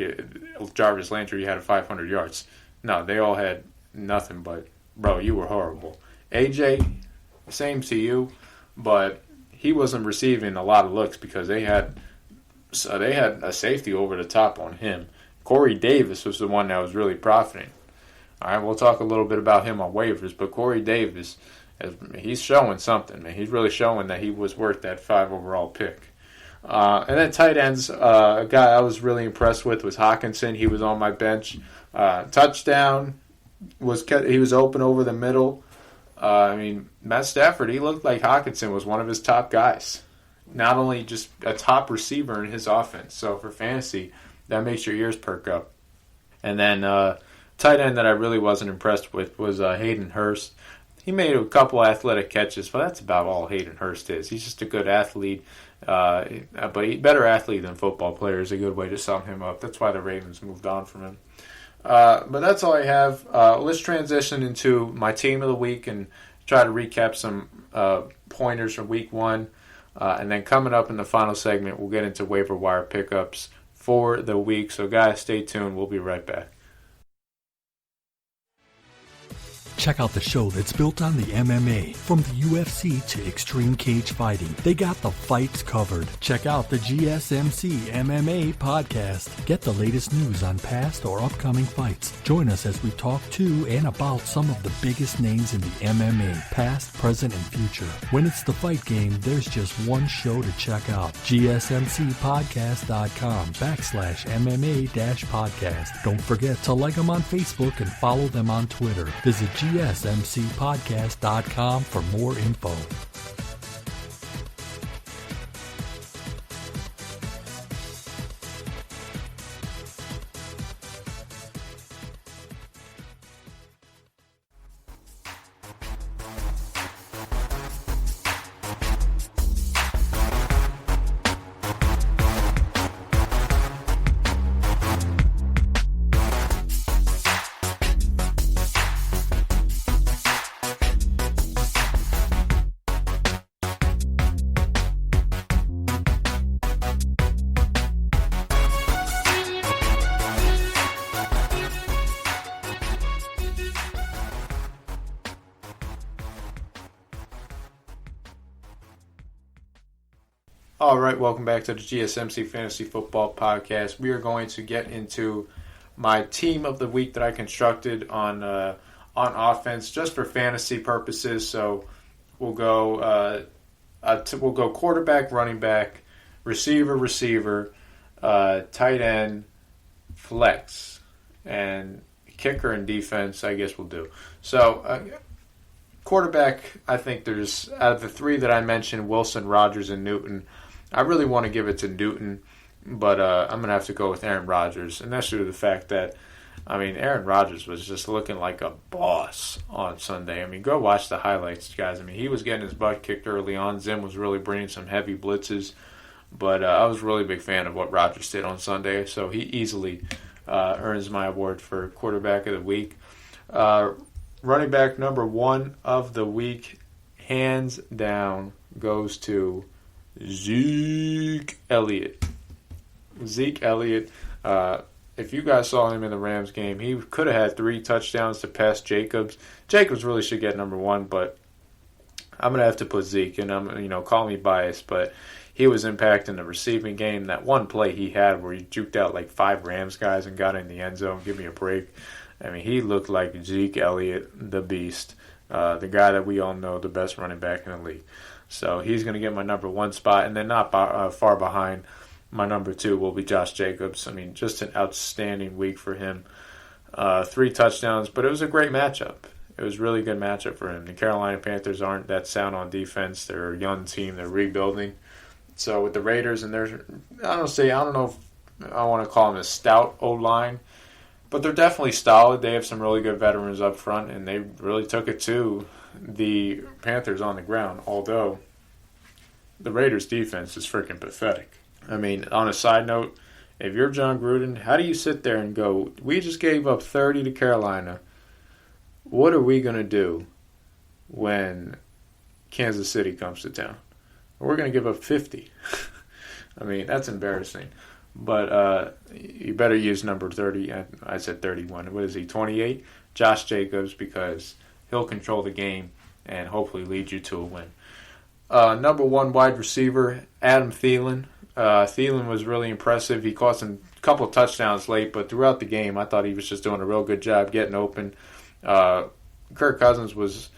Jarvis Landry had 500 yards. No, they all had nothing but, bro, you were horrible. AJ, same to you, but he wasn't receiving a lot of looks because they had a safety over the top on him. Corey Davis was the one that was really profiting. All right, we'll talk a little bit about him on waivers, but Corey Davis, he's showing something, man. He's really showing that he was worth that 5 overall pick. And then tight ends, a guy I was really impressed with was Hawkinson. He was on my bench. Touchdown, he was open over the middle. Matt Stafford, he looked like Hawkinson was one of his top guys. Not only just a top receiver in his offense. So for fantasy, that makes your ears perk up. And then tight end that I really wasn't impressed with was Hayden Hurst. He made a couple athletic catches, but that's about all Hayden Hurst is. He's just a good athlete, but better athlete than football player is a good way to sum him up. That's why the Ravens moved on from him. But that's all I have. Let's transition into my team of the week and try to recap some pointers from week 1. And then coming up in the final segment, we'll get into waiver wire pickups for the week. So guys, stay tuned. We'll be right back. Check out the show that's built on the MMA, from the UFC to extreme cage fighting. They got the fights covered. Check out the GSMC MMA podcast. Get the latest news on past or upcoming fights. Join us as we talk to and about some of the biggest names in the MMA, past, present, and future. When it's the fight game, there's just one show to check out. GSMCpodcast.com/MMA-podcast. Don't forget to like them on Facebook and follow them on Twitter. Visit GSMCpodcast.com for more info. All right, welcome back to the GSMC Fantasy Football Podcast. We are going to get into my team of the week that I constructed on offense, just for fantasy purposes. So we'll go quarterback, running back, receiver, tight end, flex, and kicker and defense. I guess we'll do so. Quarterback, I think there's out of the three that I mentioned, Wilson, Rodgers, and Newton. I really want to give it to Newton, but I'm going to have to go with Aaron Rodgers. And that's due to the fact that, Aaron Rodgers was just looking like a boss on Sunday. Go watch the highlights, guys. He was getting his butt kicked early on. Zim was really bringing some heavy blitzes. But I was a really big fan of what Rodgers did on Sunday. So he easily earns my award for quarterback of the week. Running back number one of the week, hands down, goes to Zeke Elliott. Zeke Elliott, if you guys saw him in the Rams game, he could have had 3 touchdowns to pass Jacobs. Jacobs really should get number one, but I'm going to have to put Zeke, and call me biased, but he was impacting the receiving game. That one play he had where he juked out like 5 Rams guys and got in the end zone, give me a break. He looked like Zeke Elliott, the beast, the guy that we all know, the best running back in the league. So he's going to get my number one spot, and then not far behind, my number 2 will be Josh Jacobs. Just an outstanding week for him. 3 touchdowns, but it was a great matchup. It was a really good matchup for him. The Carolina Panthers aren't that sound on defense. They're a young team. They're rebuilding. So with the Raiders, and I don't know if I want to call them a stout O-line, but they're definitely solid. They have some really good veterans up front, and they really took it to the Panthers on the ground, although the Raiders' defense is freaking pathetic. On a side note, if you're John Gruden, how do you sit there and go, we just gave up 30 to Carolina. What are we going to do when Kansas City comes to town? We're going to give up 50. That's embarrassing. But you better use number 30. I said 31. What is he, 28? Josh Jacobs, because he'll control the game and hopefully lead you to a win. Number 1 wide receiver, Adam Thielen. Thielen was really impressive. He caught a couple of touchdowns late, but throughout the game, I thought he was just doing a real good job getting open. Kirk Cousins was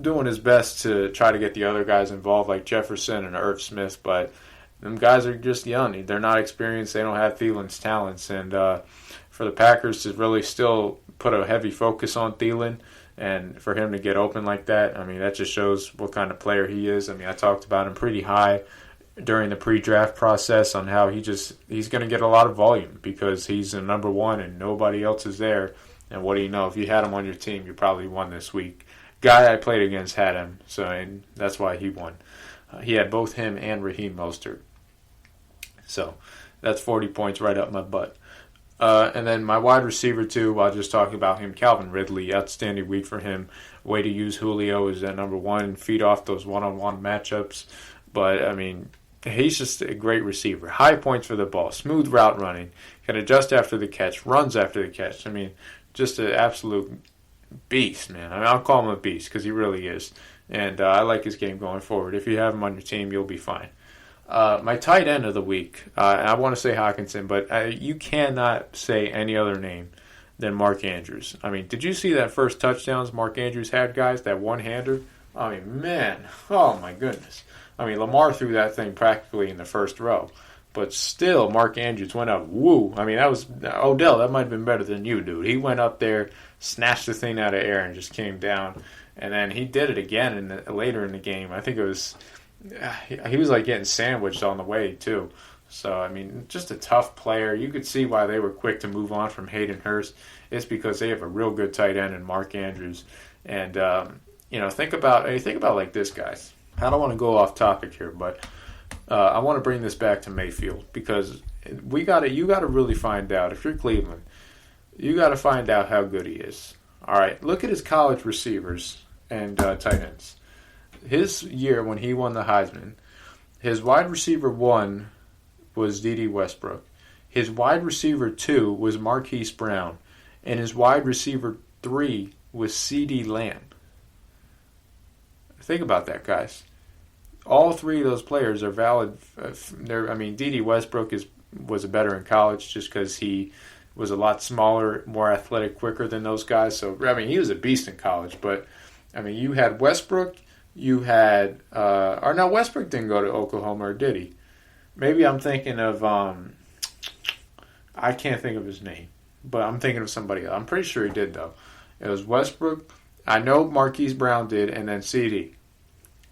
doing his best to try to get the other guys involved, like Jefferson and Irv Smith, but them guys are just young. They're not experienced. They don't have Thielen's talents. And for the Packers to really still put a heavy focus on Thielen and for him to get open like that, that just shows what kind of player he is. I talked about him pretty high during the pre-draft process on how he's going to get a lot of volume because he's the number 1 and nobody else is there. And what do you know? If you had him on your team, you probably won this week. Guy I played against had him, and that's why he won. He had both him and Raheem Mostert. So that's 40 points right up my butt. And then my wide receiver, too, while just talking about him, Calvin Ridley, outstanding week for him. Way to use Julio as that number 1, feed off those one-on-one matchups. But, he's just a great receiver. High points for the ball, smooth route running, can adjust after the catch, runs after the catch. Just an absolute beast, man. I'll call him a beast because he really is. And I like his game going forward. If you have him on your team, you'll be fine. My tight end of the week, I want to say Hockenson, but you cannot say any other name than Mark Andrews. Did you see that first touchdowns Mark Andrews had, guys? That one-hander? Man. Oh, my goodness. Lamar threw that thing practically in the first row. But still, Mark Andrews went up. Woo. That was Odell. That might have been better than you, dude. He went up there, snatched the thing out of air, and just came down. And then he did it again later in the game. I think it was he was like getting sandwiched on the way, too. So, just a tough player. You could see why they were quick to move on from Hayden Hurst. It's because they have a real good tight end in Mark Andrews. And, think about like this, guys. I don't want to go off topic here, but I want to bring this back to Mayfield because you got to really find out. If you're Cleveland, you got to find out how good he is. All right, look at his college receivers and tight ends. His year when he won the Heisman, his wide receiver 1 was D.D. Westbrook. His wide receiver 2 was Marquise Brown. And his wide receiver 3 was C.D. Lamb. Think about that, guys. all three of those players are valid. D.D. Westbrook was better in college just because he was a lot smaller, more athletic, quicker than those guys. So, he was a beast in college. But, you had Westbrook, you had... Westbrook didn't go to Oklahoma, or did he? Maybe I'm thinking of... I can't think of his name, but I'm thinking of somebody else. I'm pretty sure he did, though. It was Westbrook. I know Marquise Brown did, and then CD.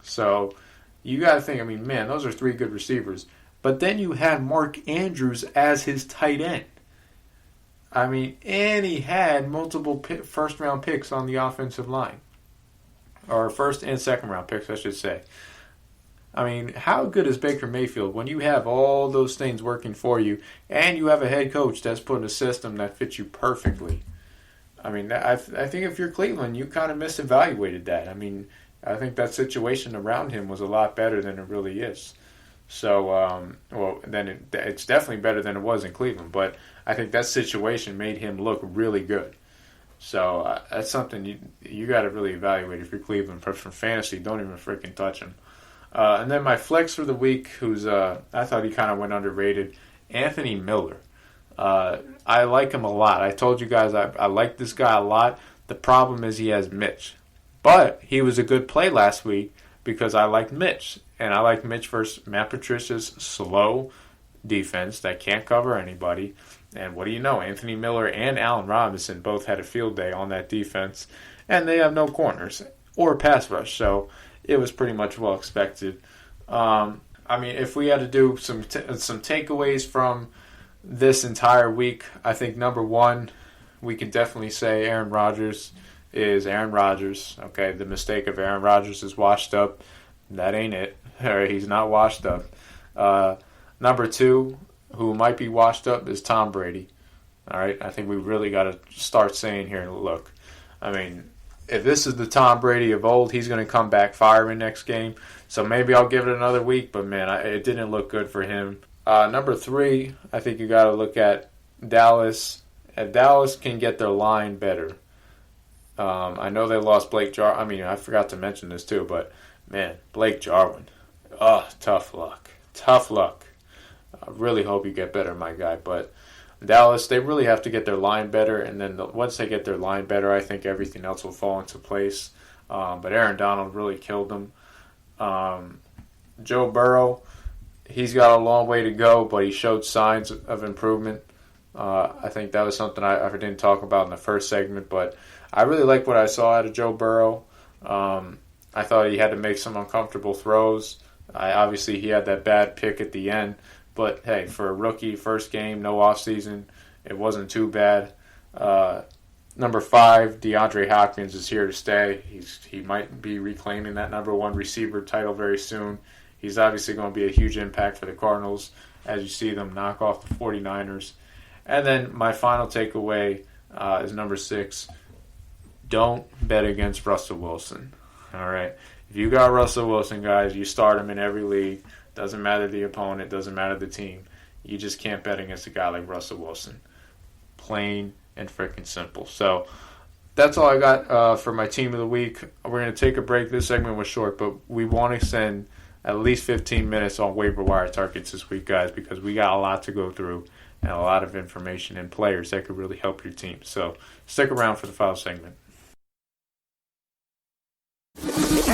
So, you got to think, those are three good receivers. But then you had Mark Andrews as his tight end. And he had multiple first-round picks on the offensive line. Or first and second-round picks, I should say. How good is Baker Mayfield when you have all those things working for you and you have a head coach that's put in a system that fits you perfectly? I think if you're Cleveland, you kind of misevaluated that. I think that situation around him was a lot better than it really is. So, it's definitely better than it was in Cleveland. But I think that situation made him look really good. So that's something you got to really evaluate if you're Cleveland. For fantasy, don't even freaking touch him. And then my flex for the week, who's I thought he kind of went underrated, Anthony Miller. I like him a lot. I told you guys I like this guy a lot. The problem is he has Mitch. But he was a good play last week because I liked Mitch. And I like Mitch versus Matt Patricia's slow defense that can't cover anybody. And what do you know? Anthony Miller and Allen Robinson both had a field day on that defense. And they have no corners or pass rush. So it was pretty much well expected. If we had to do some takeaways from this entire week, I think number one, we can definitely say Aaron Rodgers is Aaron Rodgers. Okay, the mistake of Aaron Rodgers is washed up. That ain't it. He's not washed up. Number two, who might be washed up, is Tom Brady. All right, I think we really got to start saying here, look, if this is the Tom Brady of old, he's going to come back firing next game. So maybe I'll give it another week, but man, it didn't look good for him. Number three, I think you got to look at Dallas. If Dallas can get their line better, I know they lost Blake Jarwin. I forgot to mention this too, but man, Blake Jarwin. Tough luck. Tough luck. I really hope you get better, my guy. But Dallas, they really have to get their line better, and then once they get their line better, I think everything else will fall into place. But Aaron Donald really killed them. Joe Burrow, he's got a long way to go, but he showed signs of improvement. I think that was something I didn't talk about in the first segment, but I really like what I saw out of Joe Burrow. I thought he had to make some uncomfortable throws. Obviously, he had that bad pick at the end. But, hey, for a rookie, first game, no offseason, it wasn't too bad. Number 5, DeAndre Hopkins is here to stay. He might be reclaiming that number 1 receiver title very soon. He's obviously going to be a huge impact for the Cardinals as you see them knock off the 49ers. And then my final takeaway is number 6. Don't bet against Russell Wilson. All right. If you got Russell Wilson, guys, you start him in every league. Doesn't matter the opponent. Doesn't matter the team. You just can't bet against a guy like Russell Wilson. Plain and freaking simple. So that's all I got for my team of the week. We're going to take a break. This segment was short, but we want to spend at least 15 minutes on waiver wire targets this week, guys, because we got a lot to go through and a lot of information and players that could really help your team. So stick around for the final segment.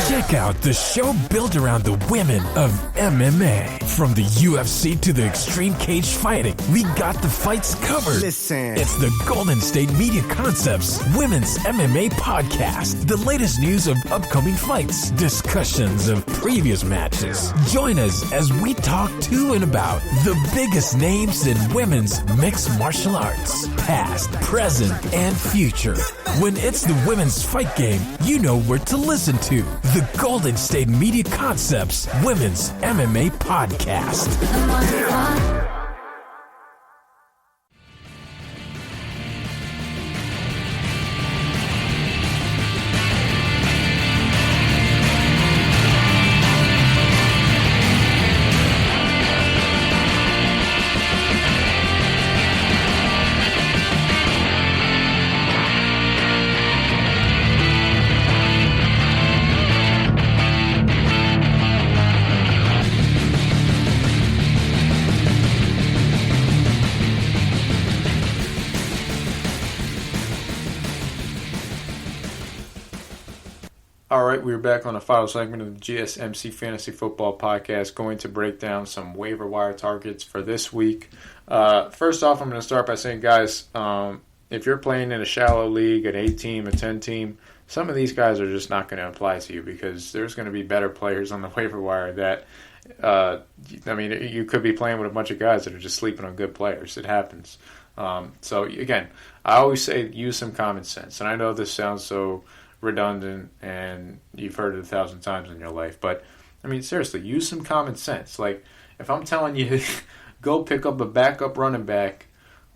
Check out the show built around the women of MMA. From the UFC to the extreme cage fighting, we got the fights covered. Listen. It's the Golden State Media Concepts Women's MMA Podcast. The latest news of upcoming fights, discussions of previous matches. Join us as we talk to and about the biggest names in women's mixed martial arts, past, present, and future. When it's the women's fight game, you know where to listen to. The Golden State Media Concepts Women's MMA Podcast. All right, we're back on the final segment of the GSMC Fantasy Football Podcast, going to break down some waiver wire targets for this week. First off, I'm going to start by saying, guys, if you're playing in a shallow league, an 8-team, a 10-team, some of these guys are just not going to apply to you because there's going to be better players on the waiver wire that, you could be playing with a bunch of guys that are just sleeping on good players. It happens. So, again, I always say use some common sense. And I know this sounds so redundant and you've heard it 1,000 times in your life, but seriously, use some common sense. Like, if I'm telling you go pick up a backup running back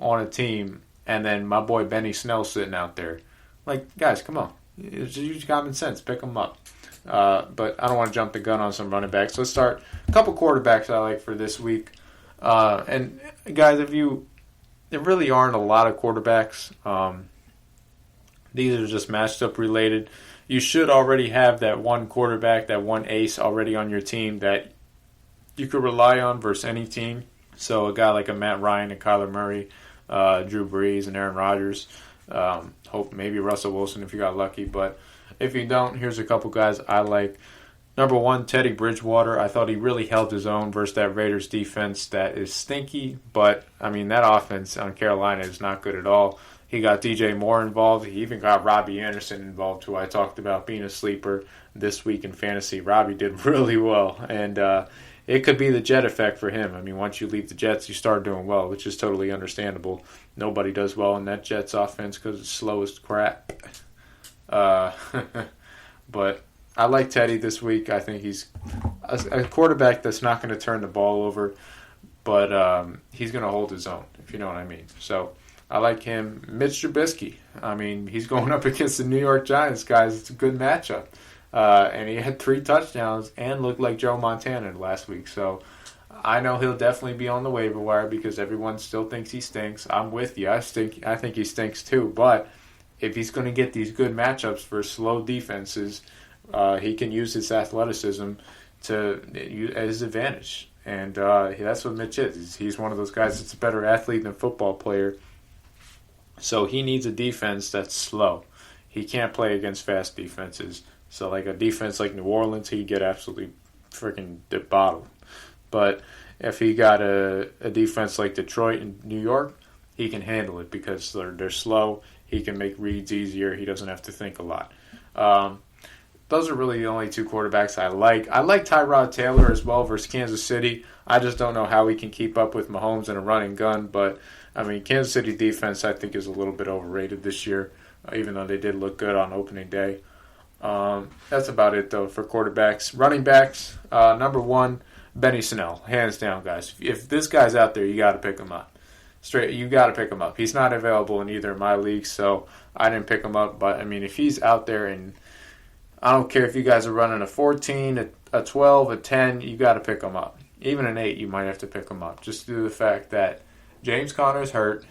on a team and then my boy Benny Snell sitting out there, like, guys, come on, just use common sense, pick them up. But I don't want to jump the gun on some running backs. Let's start a couple quarterbacks I like for this week. And guys, there really aren't a lot of quarterbacks. These are just matched up related. You should already have that one quarterback, that one ace already on your team that you could rely on versus any team. So a guy like a Matt Ryan and Kyler Murray, Drew Brees and Aaron Rodgers. Hope maybe Russell Wilson if you got lucky. But if you don't, here's a couple guys I like. Number one, Teddy Bridgewater. I thought he really held his own versus that Raiders defense that is stinky. But, that offense on Carolina is not good at all. He got DJ Moore involved. He even got Robbie Anderson involved, who I talked about being a sleeper this week in fantasy. Robbie did really well, and it could be the Jet effect for him. Once you leave the Jets, you start doing well, which is totally understandable. Nobody does well in that Jets offense because it's slow as crap. But I like Teddy this week. I think he's a quarterback that's not going to turn the ball over, but he's going to hold his own, if you know what I mean. So I like him. Mitch Trubisky. He's going up against the New York Giants, guys. It's a good matchup. And he had 3 touchdowns and looked like Joe Montana last week. So I know he'll definitely be on the waiver wire because everyone still thinks he stinks. I'm with you. I think he stinks too. But if he's going to get these good matchups for slow defenses, he can use his athleticism at his advantage. And that's what Mitch is. He's one of those guys that's a better athlete than football player. So he needs a defense that's slow. He can't play against fast defenses. So like a defense like New Orleans, he'd get absolutely freaking bottled. But if he got a defense like Detroit and New York, he can handle it because they're slow. He can make reads easier. He doesn't have to think a lot. Those are really the only 2 quarterbacks I like. I like Tyrod Taylor as well versus Kansas City. I just don't know how he can keep up with Mahomes in a running gun, but Kansas City defense, I think, is a little bit overrated this year, even though they did look good on opening day. That's about it, though, for quarterbacks. Running backs, number 1, Benny Snell, hands down, guys. If this guy's out there, you got to pick him up. You got to pick him up. He's not available in either of my leagues, so I didn't pick him up. But, if he's out there, and I don't care if you guys are running a 14, a 12, a 10, you got to pick him up. Even an 8, you might have to pick him up, just due to the fact that James Conner's hurt.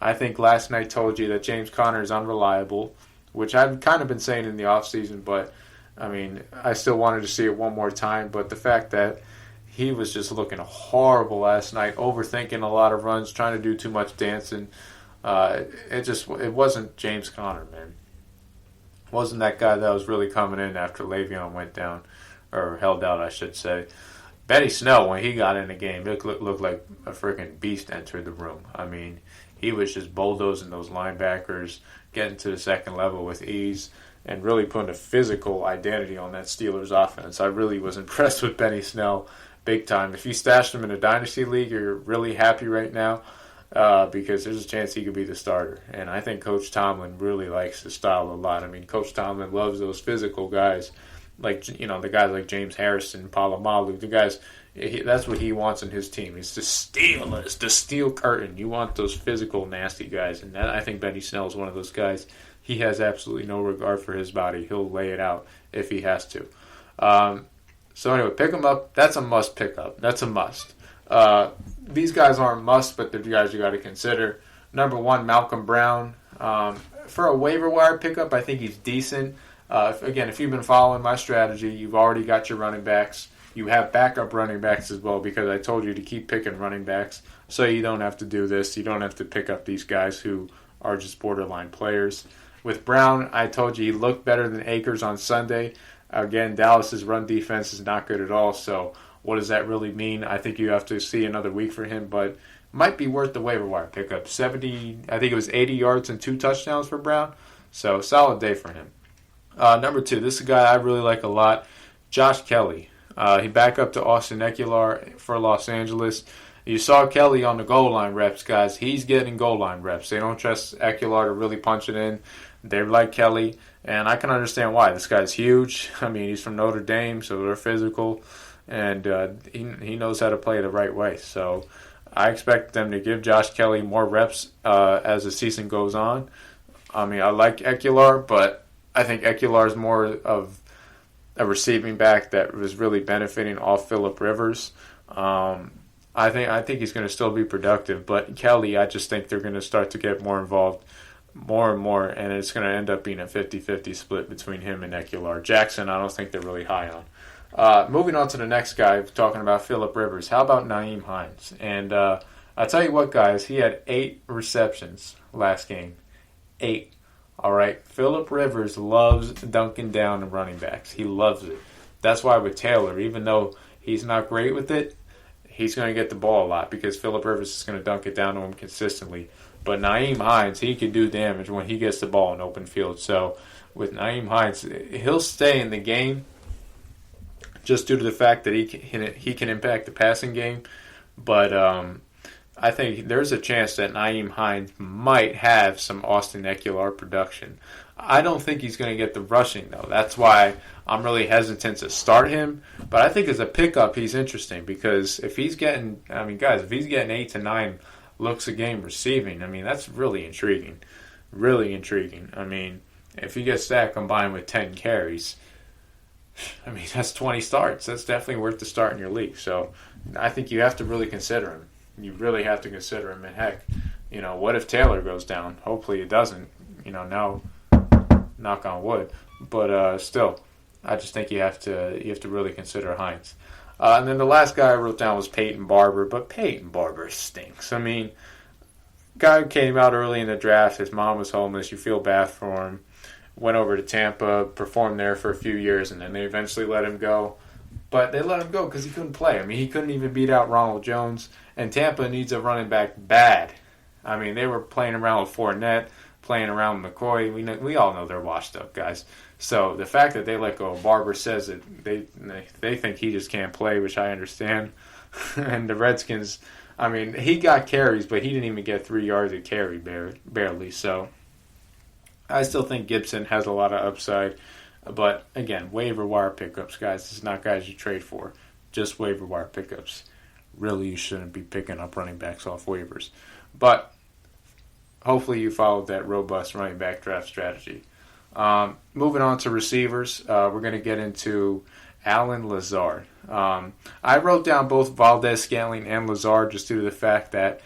I think last night told you that James Conner is unreliable, which I've kind of been saying in the offseason, but, I still wanted to see it one more time. But the fact that he was just looking horrible last night, overthinking a lot of runs, trying to do too much dancing, it wasn't James Conner, man. It wasn't that guy that was really coming in after Le'Veon went down, or held out, I should say. Benny Snell, when he got in the game, it looked like a freaking beast entered the room. He was just bulldozing those linebackers, getting to the second level with ease, and really putting a physical identity on that Steelers offense. I really was impressed with Benny Snell big time. If you stashed him in a dynasty league, you're really happy right now because there's a chance he could be the starter. And I think Coach Tomlin really likes his style a lot. Coach Tomlin loves those physical guys. The guys like James Harrison, Palomalu, the guys, that's what he wants in his team. It's the steel curtain. You want those physical, nasty guys, and I think Benny Snell is one of those guys. He has absolutely no regard for his body. He'll lay it out if he has to. So anyway, pick him up. That's a must pick up. That's a must. These guys aren't must, but they're guys you got to consider. Number 1, Malcolm Brown. For a waiver wire pickup, I think he's decent. If you've been following my strategy, you've already got your running backs. You have backup running backs as well because I told you to keep picking running backs so you don't have to do this. You don't have to pick up these guys who are just borderline players. With Brown, I told you he looked better than Akers on Sunday. Again, Dallas's run defense is not good at all, so what does that really mean? I think you have to see another week for him, but might be worth the waiver wire pickup. 70, I think it was 80 yards and 2 touchdowns for Brown, so solid day for him. Number 2, this is a guy I really like a lot, Josh Kelly. He back up to Austin Ekeler for Los Angeles. You saw Kelly on the goal line reps, guys. He's getting goal line reps. They don't trust Ekeler to really punch it in. They like Kelly, and I can understand why. This guy's huge. I mean, he's from Notre Dame, so they're physical, and he knows how to play the right way. So I expect them to give Josh Kelly more reps as the season goes on. I mean, I like Ekeler, but I think Ekeler is more of a receiving back that was really benefiting off Phillip Rivers. I think he's going to still be productive, but Kelly, I just think they're going to start to get more involved more and more, and it's going to end up being a 50-50 split between him and Ekeler. Jackson, I don't think they're really high on. Moving on to the next guy, talking about Phillip Rivers. How about Nyheim Hines? And I tell you what, guys, he had 8 receptions last game. 8. All right, Phillip Rivers loves dunking down the running backs. He loves it. That's why with Taylor, even though he's not great with it, he's going to get the ball a lot because Phillip Rivers is going to dunk it down to him consistently. But Nyheim Hines, he can do damage when he gets the ball in open field. So with Nyheim Hines, he'll stay in the game just due to the fact that he can impact the passing game. But I think there's a chance that Nyheim Hines might have some Austin Ekeler production. I don't think he's going to get the rushing, though. That's why I'm really hesitant to start him. But I think as a pickup, he's interesting because if he's getting, if he's getting 8 to 9 looks a game receiving, that's really intriguing. Really intriguing. If he gets that combined with 10 carries, that's 20 starts. That's definitely worth the start in your league. So I think you have to really consider him. You really have to consider him. And heck, what if Taylor goes down? Hopefully it doesn't. Now, knock on wood. But still, I just think you have to really consider Hines. And then the last guy I wrote down was Peyton Barber, but Peyton Barber stinks. Guy who came out early in the draft, his mom was homeless, you feel bad for him, went over to Tampa, performed there for a few years, and then they eventually let him go. But they let him go because he couldn't play. He couldn't even beat out Ronald Jones, and Tampa needs a running back bad. They were playing around with Fournette, playing around with McCoy. We all know they're washed up, guys. So the fact that they let go of Barber says that they think he just can't play, which I understand. And the Redskins, he got carries, but he didn't even get 3 yards of carry, barely. So I still think Gibson has a lot of upside. But again, waiver wire pickups, guys. This is not guys you trade for, just waiver wire pickups. Really, you shouldn't be picking up running backs off waivers. But hopefully you followed that robust running back draft strategy. Moving on to receivers, we're going to get into Allen Lazard. I wrote down both Valdez-Scantling and Lazard just due to the fact that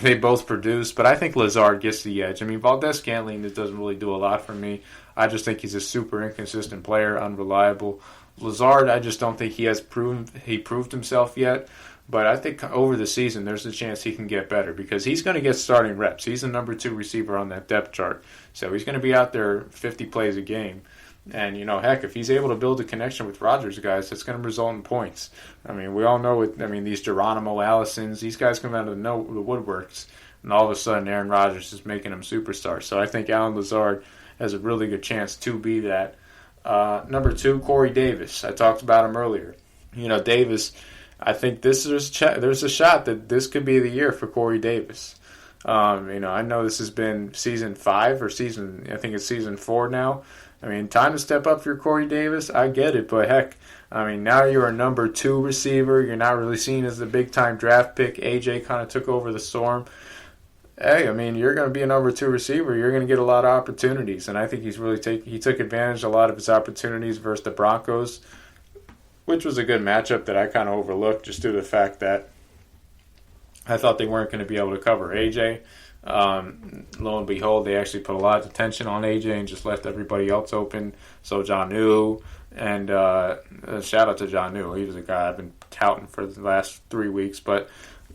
they both produce, but I think Lazard gets the edge. Valdez-Scantling doesn't really do a lot for me. I just think he's a super inconsistent player, unreliable. Lazard, I just don't think he proved himself yet. But I think over the season, there's a chance he can get better because he's going to get starting reps. He's the number 2 receiver on that depth chart. So he's going to be out there 50 plays a game. And, heck, if he's able to build a connection with Rodgers, guys, that's going to result in points. We all know these Geronimo Allisons, these guys come out of the woodworks, and all of a sudden Aaron Rodgers is making them superstars. So I think Allen Lazard has a really good chance to be that. Number 2, Corey Davis. I talked about him earlier. Davis, I think there's a shot that this could be the year for Corey Davis. I know this has been season 5 or I think it's season 4 now. Time to step up for Corey Davis. I get it, but heck, now you're a number 2 receiver. You're not really seen as the big-time draft pick. AJ kind of took over the storm. Hey, you're going to be a number 2 receiver. You're going to get a lot of opportunities, and I think he took advantage of a lot of his opportunities versus the Broncos, which was a good matchup that I kind of overlooked just due to the fact that I thought they weren't going to be able to cover AJ. Lo and behold, they actually put a lot of attention on AJ and just left everybody else open. So Jonnu, and shout out to Jonnu. He was a guy I've been touting for the last 3 weeks.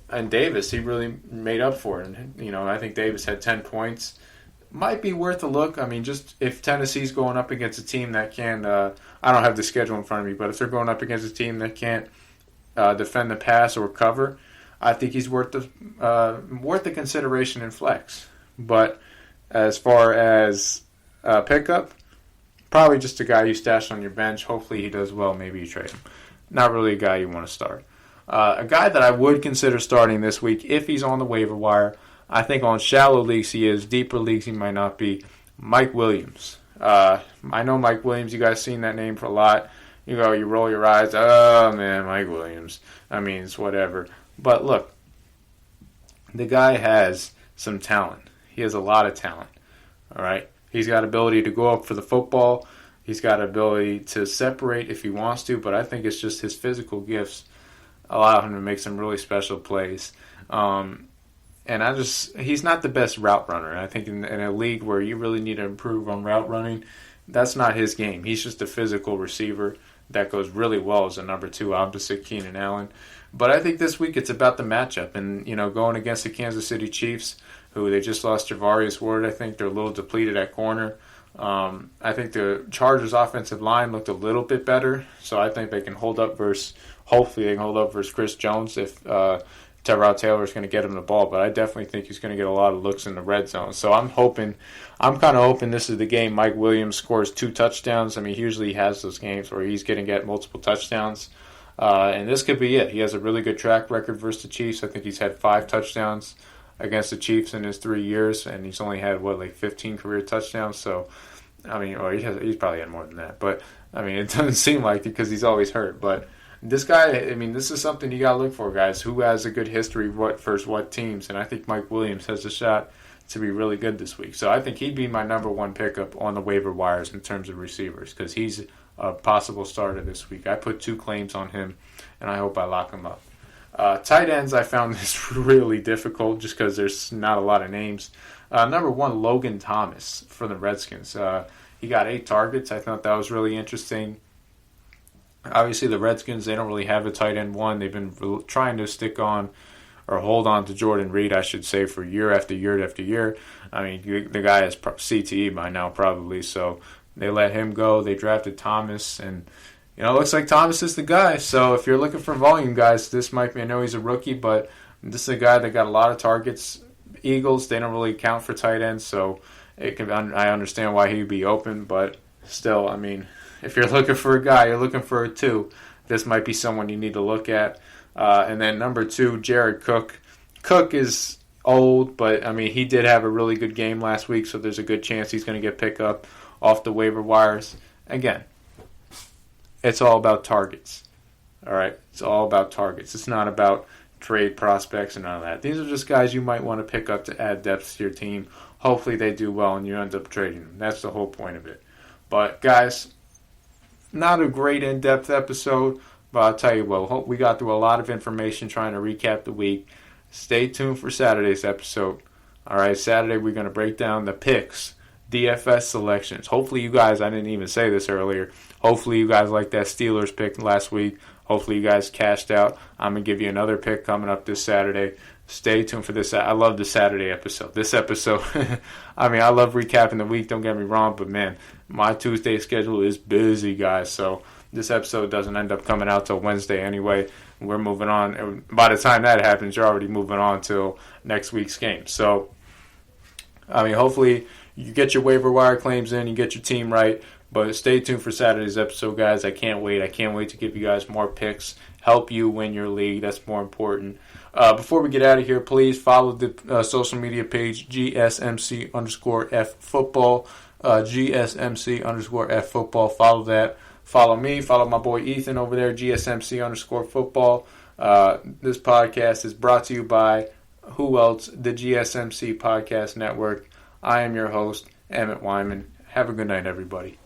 And Davis, he really made up for it. And, I think Davis had 10 points. might be worth a look. I mean, just if Tennessee's going up against a team that can, I don't have the schedule in front of me, but if they're going up against a team that can't defend the pass or cover, I think he's worth the consideration in flex. But as far as pickup, probably just a guy you stash on your bench. Hopefully he does well. Maybe you trade him. Not really a guy you want to start. A guy that I would consider starting this week if he's on the waiver wire. I think on shallow leagues he is. Deeper leagues he might not be. Mike Williams. I know Mike Williams. You guys seen that name for a lot. You roll your eyes. Oh, man, Mike Williams. I mean, it's whatever. But look, the guy has some talent. He has a lot of talent. All right? He's got ability to go up for the football. He's got ability to separate if he wants to. But I think it's just his physical gifts allow him to make some really special plays. And he's not the best route runner. I think in a league where you really need to improve on route running, that's not his game. He's just a physical receiver that goes really well as a number 2 opposite Keenan Allen. But I think this week it's about the matchup. And, going against the Kansas City Chiefs, who they just lost Javarius Ward, I think they're a little depleted at corner. I think the Chargers' offensive line looked a little bit better. So I think they can hopefully they can hold up versus Chris Jones if Tyrod Taylor is going to get him the ball, but I definitely think he's going to get a lot of looks in the red zone. So I'm kind of hoping this is the game Mike Williams scores 2 touchdowns. I mean, he usually has those games where he's going to get multiple touchdowns. And this could be it. He has a really good track record versus the Chiefs. I think he's had 5 touchdowns against the Chiefs in his 3 years, and he's only had, 15 career touchdowns. So, I mean, he's probably had more than that. But, I mean, it doesn't seem like it because he's always hurt. But this guy, I mean, this is something you got to look for, guys. Who has a good history versus what teams? And I think Mike Williams has a shot to be really good this week. So I think he'd be my number 1 pickup on the waiver wires in terms of receivers because he's a possible starter this week. I put 2 claims on him, and I hope I lock him up. Tight ends, I found this really difficult just because there's not a lot of names. Number 1, Logan Thomas for the Redskins. He got 8 targets. I thought that was really interesting. Obviously, the Redskins, they don't really have a tight end 1. They've been trying to stick on or hold on to Jordan Reed, I should say, for year after year after year. I mean, the guy has CTE by now probably, so they let him go. They drafted Thomas, and, it looks like Thomas is the guy. So if you're looking for volume, guys, this might be, I know he's a rookie, but this is a guy that got a lot of targets. Eagles, they don't really count for tight ends, so I understand why he'd be open, but still, I mean, if you're looking for a guy, you're looking for a 2, this might be someone you need to look at. And then number 2, Jared Cook. Cook is old, but, I mean, he did have a really good game last week, so there's a good chance he's going to get picked up off the waiver wires. Again, it's all about targets. All right? It's all about targets. It's not about trade prospects and all that. These are just guys you might want to pick up to add depth to your team. Hopefully they do well and you end up trading them. That's the whole point of it. But, guys, not a great in-depth episode, but I'll tell you what, we got through a lot of information trying to recap the week. Stay tuned for Saturday's episode. All right, Saturday we're going to break down the picks, DFS selections. Hopefully you guys, I didn't even say this earlier, hopefully you guys liked that Steelers pick last week. Hopefully you guys cashed out. I'm going to give you another pick coming up this Saturday. Stay tuned for this. I love the Saturday episode. This episode, I mean, I love recapping the week, don't get me wrong, but man, my Tuesday schedule is busy, guys, so this episode doesn't end up coming out till Wednesday anyway. We're moving on. And by the time that happens, you're already moving on till next week's game. So, I mean, hopefully you get your waiver wire claims in, you get your team right, but stay tuned for Saturday's episode, guys. I can't wait. I can't wait to give you guys more picks, help you win your league. That's more important. Before we get out of here, please follow the social media page, GSMC_F football. GSMC_F football. Follow that. Follow me. Follow my boy Ethan over there, GSMC_football. This podcast is brought to you by who else? The GSMC Podcast Network. I am your host, Emmet Wyman. Have a good night, everybody.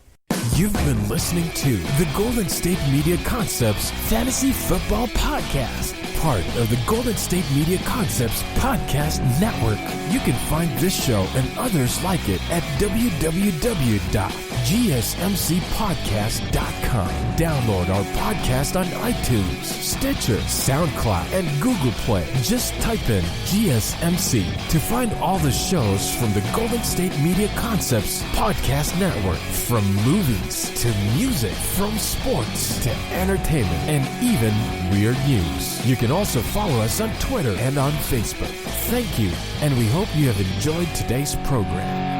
You've been listening to the Golden State Media Concepts Fantasy Football Podcast, part of the Golden State Media Concepts Podcast Network. You can find this show and others like it at www.gsmcpodcast.com. Download our podcast on iTunes, Stitcher, SoundCloud, and Google Play. Just type in GSMC to find all the shows from the Golden State Media Concepts Podcast Network. From movies to music, from sports to entertainment, and even weird news. You can also follow us on Twitter and on Facebook. Thank you, and we hope you have enjoyed today's program.